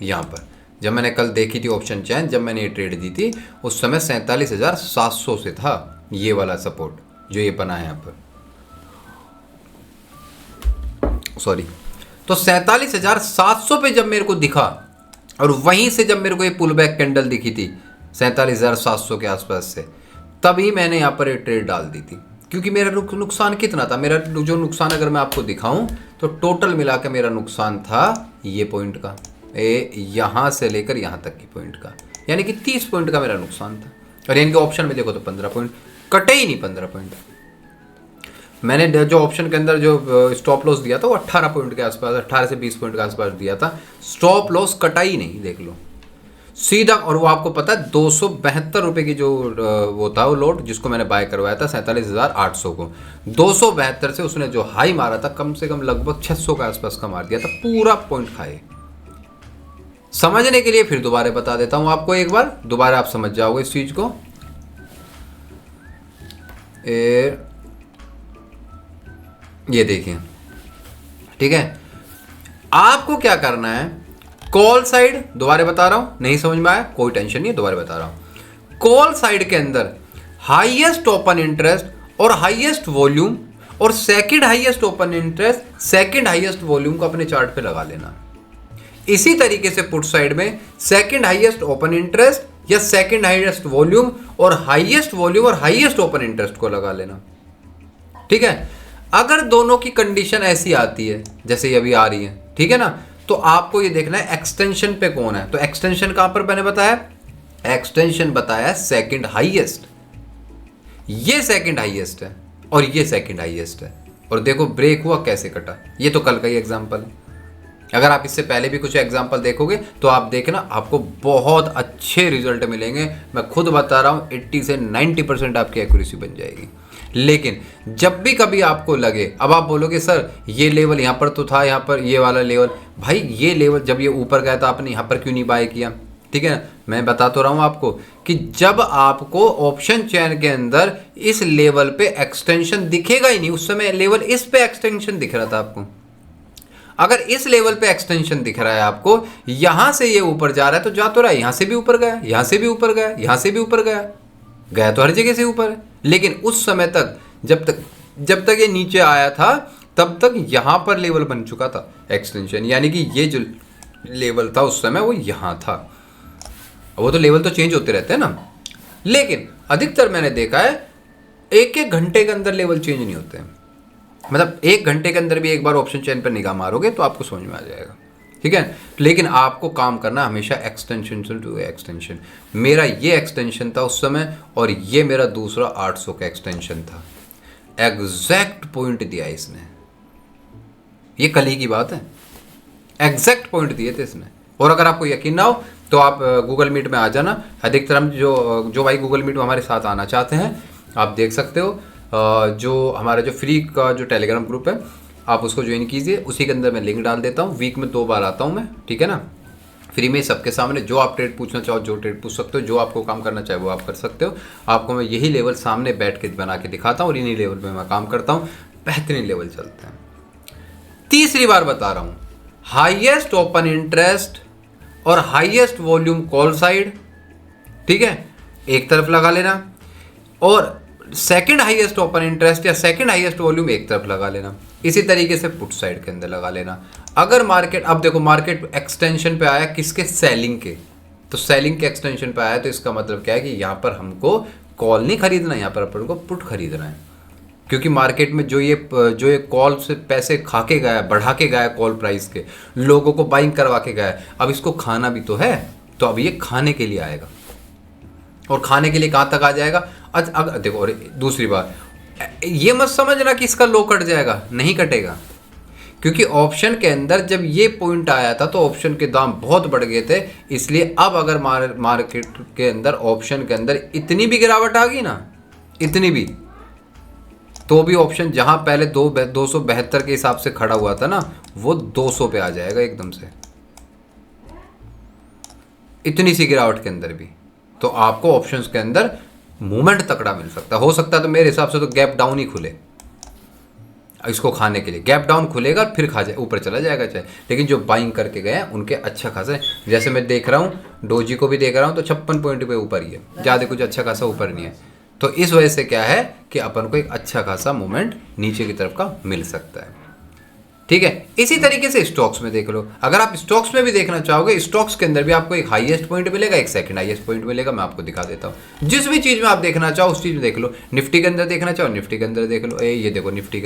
यहाँ पर जब मैंने कल देखी थी ऑप्शन चैन, जब मैंने ये ट्रेड दी थी, उस समय 47,700 से था ये वाला सपोर्ट जो ये बना है यहाँ पर, सॉरी। तो 47,700 पे जब मेरे को दिखा, और वहीं से जब मेरे को ये पुल बैक कैंडल दिखी थी 47,700 के आसपास से, तभी मैंने यहाँ पर ये ट्रेड डाल दी थी। क्योंकि मेरा नुकसान कितना था, मेरा जो नुकसान अगर मैं आपको दिखाऊं तो टोटल मिला के मेरा नुकसान था ये पॉइंट का, यहाँ से लेकर यहाँ तक की पॉइंट का, यानी कि 30 पॉइंट का मेरा नुकसान था। और इनके ऑप्शन में देखो तो 15 पॉइंट, कटे ही नहीं 15 पॉइंट। मैंने जो ऑप्शन के अंदर जो स्टॉप लॉस दिया था वो 18 पॉइंट के आसपास, 18 से 20 पॉइंट के आसपास दिया था। स्टॉप लॉस कटा ही नहीं, देख लो सीधा। और वो आपको पता है 272 रुपये की जो वो था वो लोड जिसको मैंने बाय करवाया था 47,800 को, 272 से उसने जो हाई मारा था कम से कम लगभग 600 के आसपास का मार दिया था, पूरा पॉइंट खाए। समझने के लिए फिर दोबारा बता देता हूं आपको, एक बार दोबारा आप समझ जाओगे इस चीज को। ये देखिए, ठीक है, आपको क्या करना है, कॉल साइड, दोबारा बता रहा हूं, नहीं समझ में आया कोई टेंशन नहीं है, दोबारा बता रहा हूं। कॉल साइड के अंदर हाईएस्ट ओपन इंटरेस्ट और हाईएस्ट वॉल्यूम और second highest open interest, second highest volume को अपने चार्ट पे लगा लेना। इसी तरीके से पुट साइड में सेकंड हाईएस्ट ओपन इंटरेस्ट या सेकंड हाईएस्ट वॉल्यूम और हाईएस्ट ओपन इंटरेस्ट को लगा लेना, ठीक है। अगर दोनों की कंडीशन ऐसी आती है जैसे ये अभी आ रही है, ठीक है ना, तो आपको ये देखना है एक्सटेंशन पे कौन है। तो एक्सटेंशन कहां पर मैंने बताया, एक्सटेंशन बताया सेकंड हाईएस्ट, ये सेकंड हाईएस्ट है और ये सेकंड हाईएस्ट है। और देखो ब्रेक हुआ कैसे कटा, ये तो कल का ही एग्जांपल है। अगर आप इससे पहले भी कुछ एग्जांपल देखोगे तो आप देखना आपको बहुत अच्छे रिजल्ट मिलेंगे। मैं खुद बता रहा हूं 80 से 90% आपकी एक्यूरेसी बन जाएगी। लेकिन जब भी कभी आपको लगे, अब आप बोलोगे सर ये लेवल यहाँ पर तो था, यहाँ पर ये वाला लेवल, भाई ये लेवल जब ये ऊपर गया था आपने यहाँ पर क्यों नहीं बाय किया, ठीक है। मैं बता तो रहा हूँ आपको कि जब आपको ऑप्शन चेन के अंदर इस लेवल पे एक्सटेंशन दिखेगा ही नहीं, उस समय लेवल इस पे एक्सटेंशन दिख रहा था आपको। अगर इस लेवल पे एक्सटेंशन दिख रहा है आपको, यहां से ये ऊपर जा रहा है तो जा तो रहा है, यहां से भी ऊपर गया, यहां से भी ऊपर गया, यहां से भी ऊपर गया तो हर जगह से ऊपर है। लेकिन उस समय तक जब तक ये नीचे आया था तब तक यहां पर लेवल बन चुका था एक्सटेंशन, यानी कि ये जो लेवल था उस समय वो यहां था। वो तो लेवल तो चेंज होते रहते हैं ना, लेकिन अधिकतर मैंने देखा है एक एक घंटे के अंदर लेवल चेंज नहीं होते हैं। मतलब एक घंटे के अंदर भी एक बार ऑप्शन चेन पर निगाह मारोगे तो आपको समझ में आ जाएगा, ठीक है। लेकिन आपको काम करना हमेशा एक्सटेंशन से टू एक्सटेंशन। मेरा ये एक्सटेंशन था उस समय और ये मेरा दूसरा 800 का एक्सटेंशन था, एग्जैक्ट पॉइंट दिया इसने, ये कल ही की बात है, एग्जैक्ट पॉइंट दिए थे इसने। और अगर आपको यकीन ना हो तो आप गूगल मीट में आ जाना। अधिकतर हम जो भाई गूगल मीट में हमारे साथ आना चाहते हैं आप देख सकते हो, जो हमारा जो फ्री का जो टेलीग्राम ग्रुप है आप उसको ज्वाइन कीजिए, उसी के अंदर मैं लिंक डाल देता हूँ। वीक में 2 बार आता हूँ मैं, ठीक है ना, फ्री में सबके सामने। जो आप ट्रेड पूछना चाहो जो ट्रेड पूछ सकते हो, जो आपको काम करना चाहे वो आप कर सकते हो। आपको मैं यही लेवल सामने बैठ के बना के दिखाता हूँ और इन्हीं लेवल पे मैं काम करता हूँ, बेहतरीन लेवल चलते हैं। तीसरी बार बता रहा हूँ, हाईएस्ट ओपन इंटरेस्ट और हाईएस्ट वॉल्यूम कॉल साइड, ठीक है, एक तरफ लगा लेना, और सेकंड हाईएस्ट ओपन इंटरेस्ट या सेकंड हाईएस्ट वॉल्यूम एक तरफ लगा लेना। इसी तरीके से पुट साइड के अंदर लगा लेना। अगर मार्केट, अब देखो मार्केट एक्सटेंशन पे आया किसके, सेलिंग के, तो सेलिंग के एक्सटेंशन पे आया तो इसका मतलब क्या है कि यहाँ पर हमको कॉल नहीं खरीदना, यहाँ पर अपन को पुट खरीदना है। क्योंकि मार्केट में जो ये कॉल से पैसे खा के गया, बढ़ा के गया कॉल प्राइस के, लोगों को बाइंग करवा के गया, अब इसको खाना भी तो है, तो अब ये खाने के लिए आएगा। और खाने के लिए कहाँ तक आ जाएगा, अगर देखो, और दूसरी बात ये मत समझना कि इसका लो कट जाएगा, नहीं कटेगा। क्योंकि ऑप्शन के अंदर जब ये पॉइंट आया था तो ऑप्शन के दाम बहुत बढ़ गए थे, इसलिए अब अगर मार्केट के अंदर ऑप्शन के अंदर इतनी भी गिरावट आ गई ना, इतनी भी, तो भी ऑप्शन जहां पहले 272 के हिसाब से खड़ा हुआ था ना, वो 200 पे आ जाएगा एकदम से, इतनी सी गिरावट के अंदर भी। तो आपको ऑप्शंस के अंदर मूवमेंट तकड़ा मिल सकता है। हो सकता है तो मेरे हिसाब से तो गैप डाउन ही खुले इसको खाने के लिए, गैप डाउन खुलेगा फिर खा जाए, ऊपर चला जाएगा चाहे। लेकिन जो बाइंग करके गए हैं उनके अच्छा खासा, जैसे मैं देख रहा हूँ डोजी को भी देख रहा हूँ तो 56 पॉइंट पे ऊपर ही है, ज़्यादा कुछ अच्छा खासा ऊपर नहीं है। तो इस वजह से क्या है कि अपन को एक अच्छा खासा मूवमेंट नीचे की तरफ का मिल सकता है, ठीक है। इसी तरीके से स्टॉक्स में देख लो, अगर आप स्टॉक्स में भी देखना चाहोगे, स्टॉक्स के अंदर भी आपको एक हाईएस्ट पॉइंट मिलेगा, एक सेकंड हाईएस्ट पॉइंट मिलेगा। मैं आपको दिखा देता हूँ, जिस भी चीज़ में आप देखना चाहो उस चीज़ में देख लो। निफ्टी के अंदर देखना चाहो निफ्टी के अंदर देख लो, ये देखो निफ्टी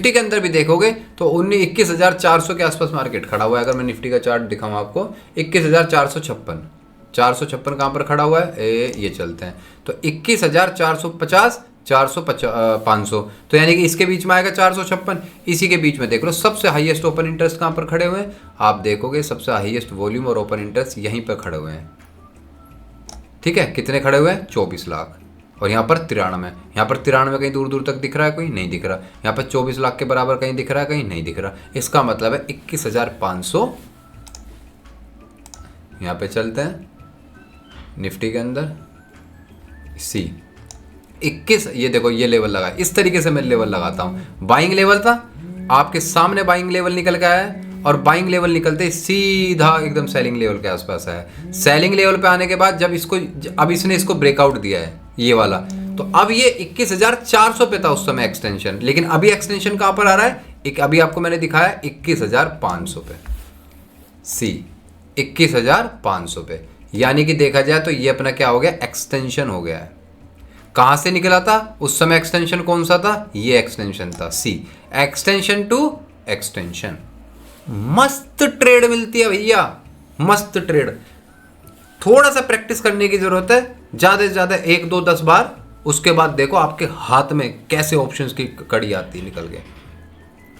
के अंदर भी देखोगे तो 21,400 के आसपास मार्केट खड़ा हुआ है। अगर मैं निफ्टी का चार्ट दिखाऊँ आपको, 21,456 कहाँ पर खड़ा हुआ है, ये चलते हैं तो 21,450 500, तो यानी कि इसके बीच में आएगा 456। इसी के बीच में देख लो सबसे हाईएस्ट ओपन इंटरेस्ट कहाँ पर खड़े हुए हैं, आप देखोगे सबसे हाईएस्ट वॉल्यूम और ओपन इंटरेस्ट यहीं पर खड़े हुए हैं। ठीक है, कितने खड़े हुए हैं, 24 लाख। और यहाँ पर 93, यहाँ पर 93 कहीं दूर दूर तक दिख रहा है, कोई नहीं दिख रहा। यहाँ पर 24 लाख के बराबर कहीं दिख रहा है, कहीं नहीं दिख रहा। इसका मतलब है 21,500। यहाँ पे चलते हैं निफ्टी के अंदर, सी 21, ये देखो ये लेवल लगा, इस तरीके से मैं लेवल लगाता हूँ। बाइंग लेवल था, आपके सामने बाइंग लेवल निकल के आया है, और बाइंग लेवल निकलते सीधा एकदम सेलिंग लेवल के आसपास आया। सेलिंग लेवल पे आने के बाद जब इसको, अब इसने इसको ब्रेकआउट दिया है ये वाला, तो अब ये 21,400 पे था उस समय एक्सटेंशन, लेकिन अभी एक्सटेंशन कहाँ पर आ रहा है, अभी आपको मैंने दिखाया 21,500 पे, सी 21,500 पे। यानी कि देखा जाए तो ये अपना क्या हो गया, एक्सटेंशन हो गया है। कहां से निकला था उस समय एक्सटेंशन, कौन सा था, ये एक्सटेंशन था, सी एक्सटेंशन टू एक्सटेंशन। मस्त ट्रेड मिलती है भैया, मस्त ट्रेड। थोड़ा सा प्रैक्टिस करने की जरूरत है, ज्यादा से ज्यादा 1 2 10 बार, उसके बाद देखो आपके हाथ में कैसे ऑप्शंस की कड़ी आती है निकल के।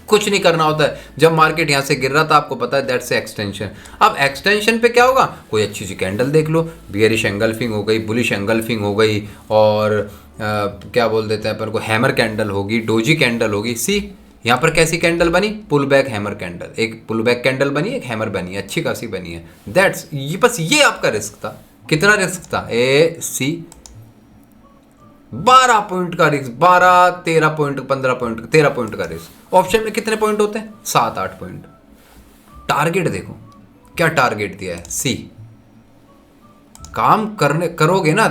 कुछ नहीं करना होता है। जब मार्केट यहाँ से गिर रहा था आपको पता है दैट्स एक्सटेंशन। अब एक्सटेंशन पे क्या होगा, कोई अच्छी सी कैंडल देख लो, बियरिश एंगल्फिंग हो गई, बुलिश एंगल्फिंग हो गई, और क्या बोल देते हैं अपन को, हैमर कैंडल होगी, डोजी कैंडल होगी। सी यहाँ पर कैसी कैंडल बनी, पुल बैक हैमर कैंडल, एक पुल बैक कैंडल बनी, एक हैमर बनी, अच्छी खासी बनी है। दैट्स ये, बस ये आपका रिस्क था। कितना रिस्क था, ए सी 12 पॉइंट का रिस्क, 12 13 पॉइंट 15 पॉइंट 13 पॉइंट का रिस्क। ऑप्शन में कितने पॉइंट होते हैं, 7 8 पॉइंट। टारगेट देखो क्या टारगेट दिया है, सी काम करने करोगे ना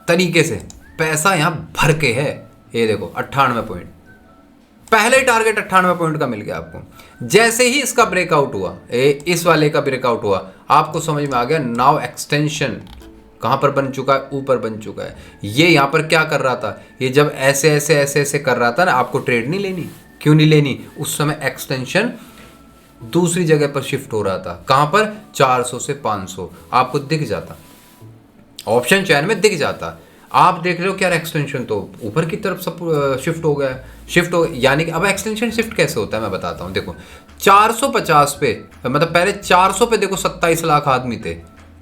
तरीके से, पैसा यहां भर के है। ये देखो 98 पॉइंट, पहले टारगेट 98 पॉइंट का मिल गया आपको। जैसे ही इसका ब्रेकआउट हुआ, इस वाले का ब्रेकआउट हुआ, आपको समझ में आ गया नाउ एक्सटेंशन कहां पर बन चुका है, ऊपर बन चुका है। ये यहां पर क्या कर रहा था, ये जब ऐसे ऐसे ऐसे ऐसे कर रहा था ना, आपको ट्रेड नहीं लेनी। क्यों नहीं लेनी, उस समय एक्सटेंशन दूसरी जगह पर शिफ्ट हो रहा था। कहां पर, 400 से 500 आपको दिख जाता, ऑप्शन चैन में दिख जाता। आप देख रहे हो क्या, एक्सटेंशन तो ऊपर की तरफ सब शिफ्ट हो गया है, शिफ्ट हो, यानी कि अब एक्सटेंशन शिफ्ट कैसे होता है मैं बताता हूं। देखो 450 पे, मतलब पहले 400 पे देखो 27 लाख आदमी थे,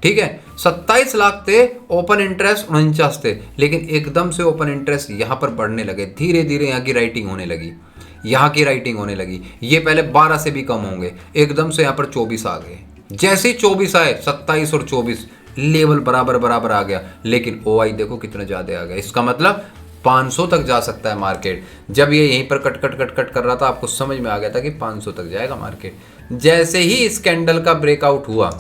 ठीक है, 27 लाख थे, ओपन इंटरेस्ट 49 थे, लेकिन एकदम से ओपन इंटरेस्ट यहां पर बढ़ने लगे, धीरे धीरे यहाँ की राइटिंग होने लगी, यहाँ की राइटिंग होने लगी। ये पहले 12 से भी कम होंगे, एकदम से यहाँ पर 24 आ गए। जैसे ही 24 आए, 27 और 24 लेवल बराबर बराबर आ गया, लेकिन ओआई देखो कितना ज़्यादा आ गया। इसका मतलब 500 तक जा सकता है मार्केट। जब ये यहीं पर कट कट कट कट कर रहा था, आपको समझ में आ गया था कि 500 तक जाएगा मार्केट। जैसे ही इस कैंडल का ब्रेकआउट हुआ,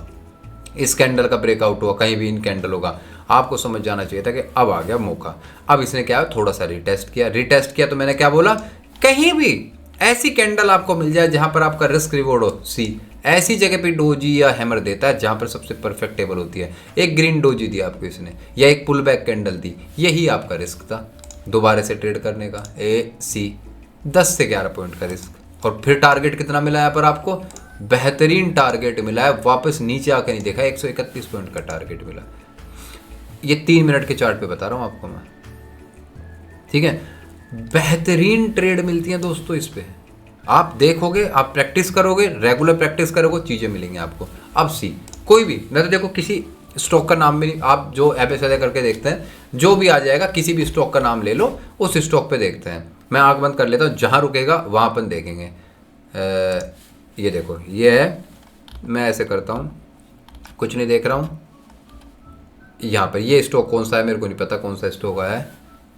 इस कैंडल का ब्रेकआउट हुआ, कहीं भी इन कैंडल होगा, आपको समझ जाना चाहिए था कि अब आ गया मौका। अब इसने क्या, थोड़ा सा रिटेस्ट किया, रिटेस्ट किया तो मैंने क्या बोला, कहीं भी ऐसी कैंडल आपको मिल जाए जहां पर आपका रिस्क रिवॉर्ड हो, सी ऐसी जगह पे डोजी या हैमर देता है जहां पर सबसे परफेक्ट टेबल होती है। एक ग्रीन डोजी दी आपको इसने, या एक पुल बैक कैंडल दी, यही आपका रिस्क था दोबारा से ट्रेड करने का। ए सी 10 से 11 पॉइंट का रिस्क। और फिर टारगेट कितना मिला यहाँ पर आपको, बेहतरीन टारगेट मिला है, वापस नीचे आकर नहीं देखा, 131 पॉइंट का टारगेट मिला। ये 3 मिनट के चार्ट पे बता रहा हूँ आपको मैं, ठीक है। बेहतरीन ट्रेड मिलती हैं दोस्तों इस पे, आप देखोगे, आप प्रैक्टिस करोगे, रेगुलर प्रैक्टिस करोगे, चीज़ें मिलेंगी आपको। अब सी कोई भी ना, तो देखो किसी स्टॉक का नाम भी आप जो एबीसीडी करके देखते हैं, जो भी आ जाएगा, किसी भी स्टॉक का नाम ले लो, उस स्टॉक पे देखते हैं। मैं आंख बंद कर लेता हूँ, जहाँ रुकेगा वहाँ अपन देखेंगे। ये देखो ये है, मैं ऐसे करता हूँ, कुछ नहीं देख रहा हूँ। यहाँ पर ये स्टॉक कौन सा है मेरे को नहीं पता कौन सा स्टॉक है,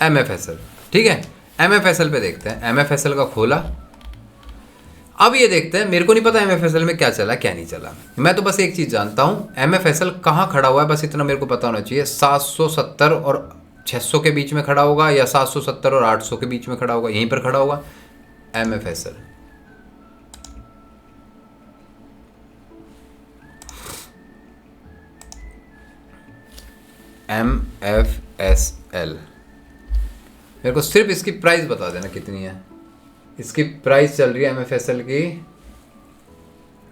MFSL, ठीक है। MFSL पे देखते हैं, MFSL का खोला। अब ये देखते हैं, मेरे को नहीं पता MFSL में क्या चला क्या नहीं चला, मैं तो बस एक चीज़ जानता हूँ, MFSL कहाँ खड़ा हुआ है, बस इतना मेरे को पता होना चाहिए। 770 और 600 के बीच में खड़ा होगा, या 770 और 800 के बीच में खड़ा होगा, यहीं पर खड़ा होगा MFSL। MFSL, मेरे को सिर्फ इसकी प्राइस बता देना कितनी है। इसकी प्राइस चल रही है MFSL की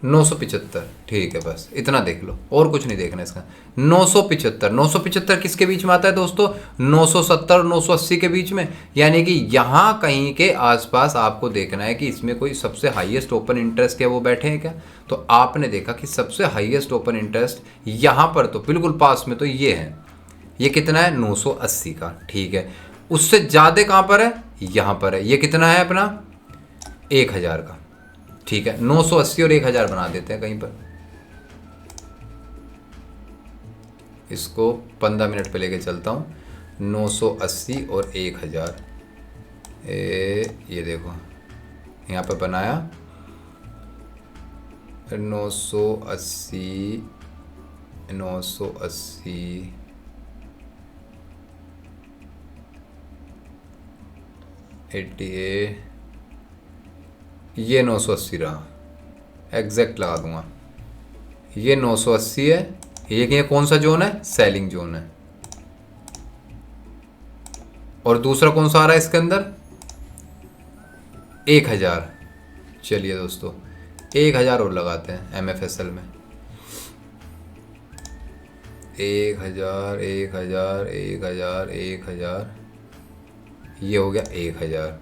975, ठीक है, बस इतना देख लो और कुछ नहीं देखना इसका। 975, 975 किसके बीच में आता है दोस्तों? 970 और 980 के बीच में, यानी कि यहाँ कहीं के आसपास आपको देखना है कि इसमें कोई सबसे हाईएस्ट ओपन इंटरेस्ट क्या वो बैठे हैं क्या। तो आपने देखा कि सबसे हाईएस्ट ओपन इंटरेस्ट यहाँ पर तो बिल्कुल पास में तो ये है, ये कितना है? 980 का, ठीक है। उससे ज़्यादा कहाँ पर है? यहाँ पर है। ये कितना है अपना? 1000 का, ठीक है। 980 और 1000 बना देते हैं कहीं पर, इसको 15 मिनट पे लेके चलता हूँ। 980 और 1000, ये देखो यहाँ पर बनाया 980, 980 88, ये 980 रहा, एग्जैक्ट लगा दूंगा। ये 980 है। ये कौन सा जोन है? सेलिंग जोन है। और दूसरा कौन सा आ रहा है इसके अंदर? 1000। चलिए दोस्तों 1000 और लगाते हैं MFSL में। 1000, 1000, 1000, 1000, ये हो गया 1000।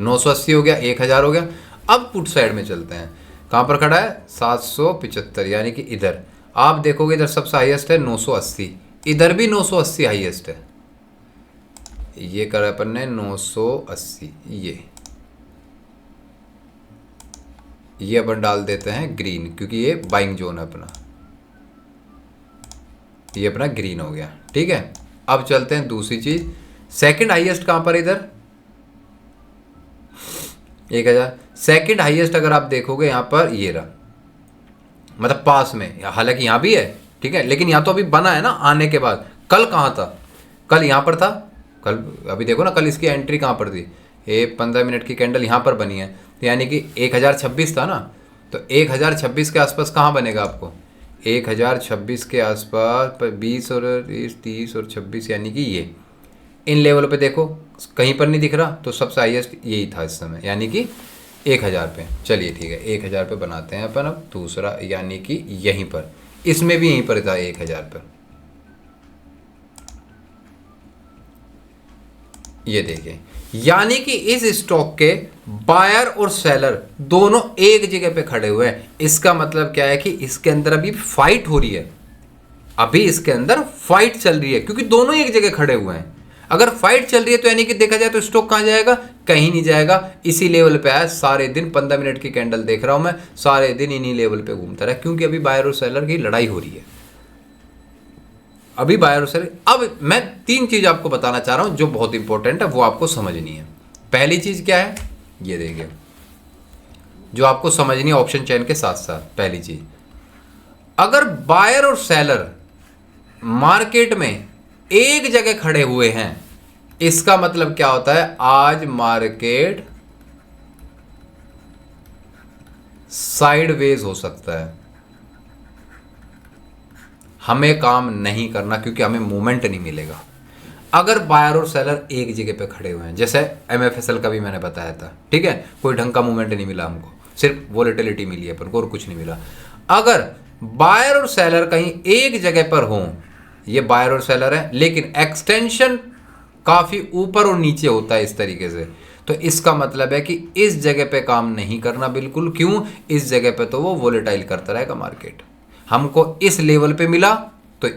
980 हो गया, 1000 हो गया। अब पुट साइड में चलते हैं। कहाँ पर खड़ा है? 775, यानी कि इधर आप देखोगे इधर सबसे हाईएस्ट है 980, इधर भी 980 हाईएस्ट है। ये करा अपन ने 980, ये अपन डाल देते हैं ग्रीन, क्योंकि ये बाइंग जोन है अपना, ये अपना ग्रीन हो गया, ठीक है। अब चलते हैं दूसरी चीज। सेकंड हाईएस्ट कहां पर? इधर 1000। सेकंड हाईएस्ट अगर आप देखोगे यहां पर ये रहा, मतलब पास में, हालांकि यहां भी है, ठीक है, लेकिन यहां तो अभी बना है ना आने के बाद। कल कहां था? कल यहां पर था। कल अभी देखो ना, कल इसकी एंट्री कहां पर थी? ये 15 मिनट की कैंडल यहां पर बनी है, यानी कि 1026 था ना। तो 1026 के आसपास कहां बनेगा आपको? 1026 के आसपास 20 और 30 और 26, यानी कि ये इन लेवल पे देखो कहीं पर नहीं दिख रहा, तो सबसे हाईएस्ट यही था इस समय, यानी कि 1000 पे। चलिए ठीक है, 1000 पे बनाते हैं अपन अब दूसरा, यानी कि यहीं पर, इसमें भी यहीं पर था 1000 पर। ये देखिए, यानी कि इस स्टॉक के बायर और सेलर दोनों एक जगह पे खड़े हुए हैं। इसका मतलब क्या है कि इसके अंदर अभी फाइट हो रही है, अभी इसके अंदर फाइट चल रही है, क्योंकि दोनों एक जगह खड़े हुए हैं। अगर फाइट चल रही है तो यानी कि देखा जाए तो स्टॉक कहां जाएगा? कहीं नहीं जाएगा, इसी लेवल पे आया। सारे दिन 15 मिनट की कैंडल देख रहा हूं मैं, सारे दिन इन्हीं लेवल पे घूमता रहा, क्योंकि अभी बायर और सेलर की लड़ाई हो रही है। अभी बायर और सेलर। अब मैं 3 चीज आपको बताना चाह रहा हूं जो बहुत इंपॉर्टेंट है, वो आपको समझनी है। पहली चीज क्या है? ये देखिए, जो आपको समझनी है ऑप्शन चेन के साथ साथ। पहली चीज, अगर बायर और सेलर मार्केट में एक जगह खड़े हुए हैं, इसका मतलब क्या होता है? आज मार्केट साइडवेज हो सकता है। हमें काम नहीं करना, क्योंकि हमें मूवमेंट नहीं मिलेगा। अगर बायर और सेलर एक जगह पे खड़े हुए हैं, जैसे MFSL का भी मैंने बताया था, ठीक है, कोई ढंग का मूवमेंट नहीं मिला हमको, सिर्फ वोलेटिलिटी मिली है अपन को और कुछ नहीं मिला। अगर बायर और सेलर कहीं एक जगह पर हों, ये बायर और सेलर है, लेकिन एक्सटेंशन काफी ऊपर और नीचे होता है इस तरीके से, तो इसका मतलब है कि इस जगह पे काम नहीं करना बिल्कुल। क्यों? इस जगह पे तो वो वोलेटाइल करता रहेगा मार्केट। हमको इस लेवल पे मिला तो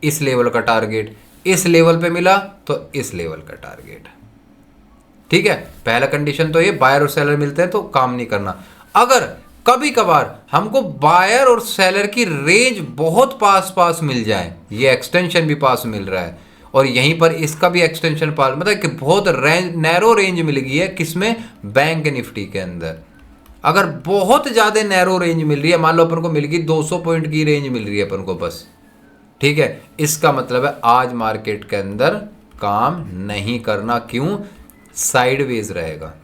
इस लेवल का टारगेट, इस लेवल पे मिला तो इस लेवल का टारगेट, ठीक है। पहला कंडीशन तो ये, बायर और सेलर मिलते हैं तो काम नहीं करना। अगर कभी कभार हमको बायर और सेलर की रेंज बहुत पास पास मिल जाए, ये एक्सटेंशन भी पास मिल रहा है और यहीं पर इसका भी एक्सटेंशन पास, मतलब कि बहुत नैरो रेंज मिल गई है, किसमें? बैंक निफ्टी के अंदर। अगर बहुत ज़्यादा नैरो रेंज मिल रही है, मान लो अपन को मिल गई 200 पॉइंट की रेंज मिल रही है अपन को बस, ठीक है, इसका मतलब है आज मार्केट के अंदर काम नहीं करना। क्यों? साइडवेज रहेगा।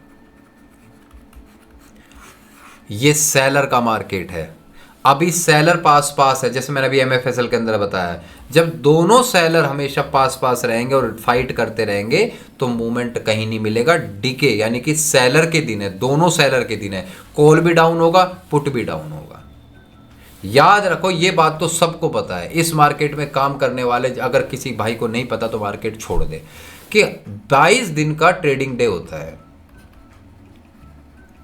ये सेलर का मार्केट है। अभी सेलर पास पास है, जैसे मैंने अभी MFSL के अंदर बताया, जब दोनों सेलर हमेशा पास पास रहेंगे और फाइट करते रहेंगे तो मूवमेंट कहीं नहीं मिलेगा। डीके यानी कि सेलर के दिन है, दोनों सेलर के दिन है, कॉल भी डाउन होगा, पुट भी डाउन होगा। याद रखो, ये बात तो सबको पता है। इस मार्केट में काम करने वाले, अगर किसी भाई को नहीं पता तो मार्केट छोड़ दे, कि 22 दिन का ट्रेडिंग डे होता है,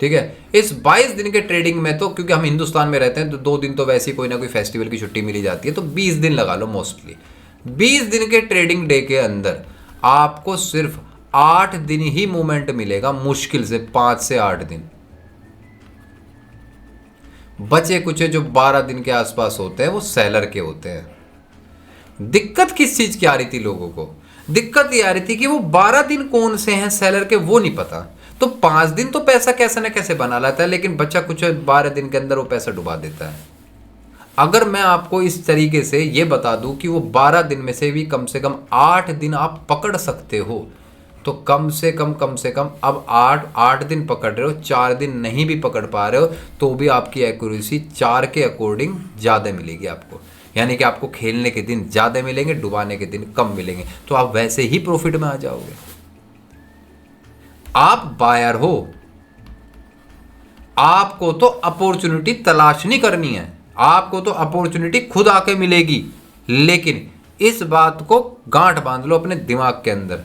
ठीक है। इस 22 दिन के ट्रेडिंग में तो, क्योंकि हम हिंदुस्तान में रहते हैं तो 2 दिन तो वैसे ही कोई ना कोई फेस्टिवल की छुट्टी मिली जाती है, तो 20 दिन लगा लो मोस्टली। 20 दिन के ट्रेडिंग डे के अंदर आपको सिर्फ 8 दिन ही मूवमेंट मिलेगा, मुश्किल से 5 से 8 दिन। बचे कुछ जो 12 दिन के आसपास होते हैं वो सेलर के होते हैं। दिक्कत किस चीज की आ रही थी लोगों को? दिक्कत ये आ रही थी कि वो 12 दिन कौन से हैं सेलर के वो नहीं पता, तो 5 दिन तो पैसा कैसे ना कैसे बना लाता है, लेकिन बच्चा कुछ 12 दिन के अंदर वो पैसा डुबा देता है। अगर मैं आपको इस तरीके से ये बता दूं कि वो 12 दिन में से भी कम से कम 8 दिन आप पकड़ सकते हो, तो कम से कम अब 8 दिन पकड़ रहे हो, 4 दिन नहीं भी पकड़ पा रहे हो, तो भी आपकी एक्यूरेसी 4 के अकॉर्डिंग ज़्यादा मिलेगी आपको। यानी कि आपको खेलने के दिन ज़्यादा मिलेंगे, डुबाने के दिन कम मिलेंगे, तो आप वैसे ही प्रॉफिट में आ जाओगे। आप बायर हो, आपको तो अपॉर्चुनिटी तलाश नहीं करनी है, आपको तो अपॉर्चुनिटी खुद आके मिलेगी। लेकिन इस बात को गांठ बांध लो अपने दिमाग के अंदर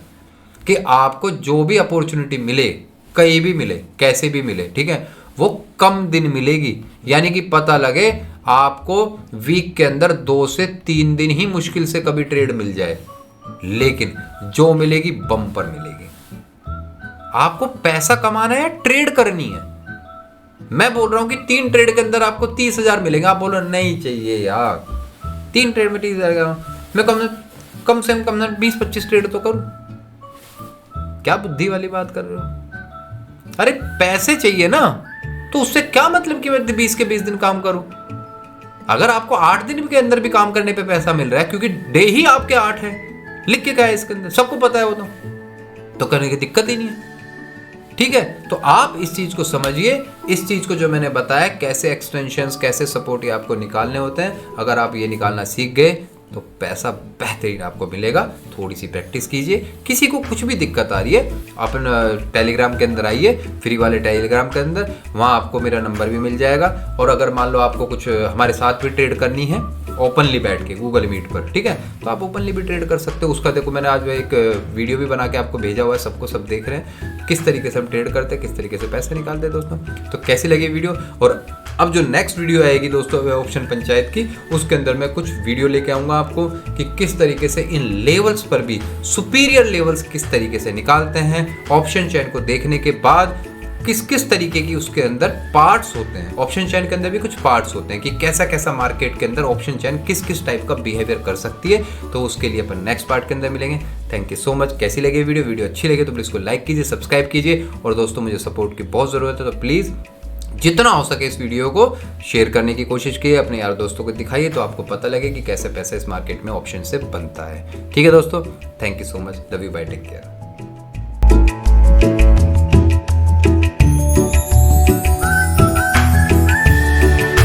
कि आपको जो भी अपॉर्चुनिटी मिले, कहीं भी मिले, कैसे भी मिले, ठीक है, वो कम दिन मिलेगी। यानी कि पता लगे आपको वीक के अंदर 2 से 3 दिन ही मुश्किल से कभी ट्रेड मिल जाए, लेकिन जो मिलेगी बम्पर मिलेगी। आपको पैसा कमाना है, ट्रेड करनी है। मैं बोल रहा हूं कि 3 ट्रेड के अंदर आपको 30,000 मिलेंगे। आप बोलो नहीं चाहिए यार, 3 ट्रेड में 30,000, मैं कम से कम 20-25 ट्रेड तो करूं। क्या बुद्धि वाली बात कर रहे हो? अरे पैसे चाहिए ना, तो उससे क्या मतलब कि मैं 20 के 20 दिन काम करूं? अगर आपको 8 दिन के अंदर भी काम करने पे पैसा मिल रहा है, क्योंकि डे ही आपके 8 है, लिख के क्या है इसके अंदर, सबको पता है वो तो करने की दिक्कत ही नहीं है, ठीक है। तो आप इस चीज को समझिए, इस चीज को जो मैंने बताया, कैसे एक्सटेंशंस, कैसे सपोर्ट ये आपको निकालने होते हैं। अगर आप ये निकालना सीख गए तो पैसा बेहतरीन आपको मिलेगा। थोड़ी सी प्रैक्टिस कीजिए। किसी को कुछ भी दिक्कत आ रही है, अपन टेलीग्राम के अंदर आइए, फ्री वाले टेलीग्राम के अंदर, वहाँ आपको मेरा नंबर भी मिल जाएगा। और अगर मान लो आपको कुछ हमारे साथ भी ट्रेड करनी है ओपनली बैठ के गूगल मीट पर, ठीक है, तो आप ओपनली भी ट्रेड कर सकते हो। उसका देखो मैंने आज एक वीडियो भी बना के आपको भेजा हुआ है, सबको सब देख रहे हैं किस तरीके से हम ट्रेड करते हैं, किस तरीके से पैसे निकालते हैं दोस्तों। तो कैसी लगी वीडियो? और अब जो नेक्स्ट वीडियो आएगी दोस्तों ऑप्शन पंचायत की, उसके अंदर मैं कुछ वीडियो लेके आऊँगा आपको कि किस तरीके से इन लेवल्स पर भी सुपीरियर लेवल्स किस तरीके से निकालते हैं। ऑप्शन चैन को देखने के बाद किस किस तरीके की उसके अंदर पार्ट्स होते हैं, ऑप्शन चैन के अंदर भी कुछ पार्ट्स होते हैं कि कैसा कैसा मार्केट के अंदर ऑप्शन चैन किस किस टाइप का बिहेवियर कर सकती है। तो उसके लिए अपन नेक्स्ट पार्ट के अंदर मिलेंगे। Thank you so much. कैसी लगी वीडियो अच्छी लगे तो प्लीज़ को लाइक कीजिए, सब्सक्राइब कीजिए। और दोस्तों मुझे सपोर्ट की बहुत ज़रूरत है, तो प्लीज़ जितना हो सके इस वीडियो को शेयर करने की कोशिश कीजिए, अपने यार दोस्तों को दिखाइए, तो आपको पता लगे कि कैसे पैसा इस मार्केट में ऑप्शन से बनता है। ठीक है दोस्तों, thank you so much, love you, bye, take care.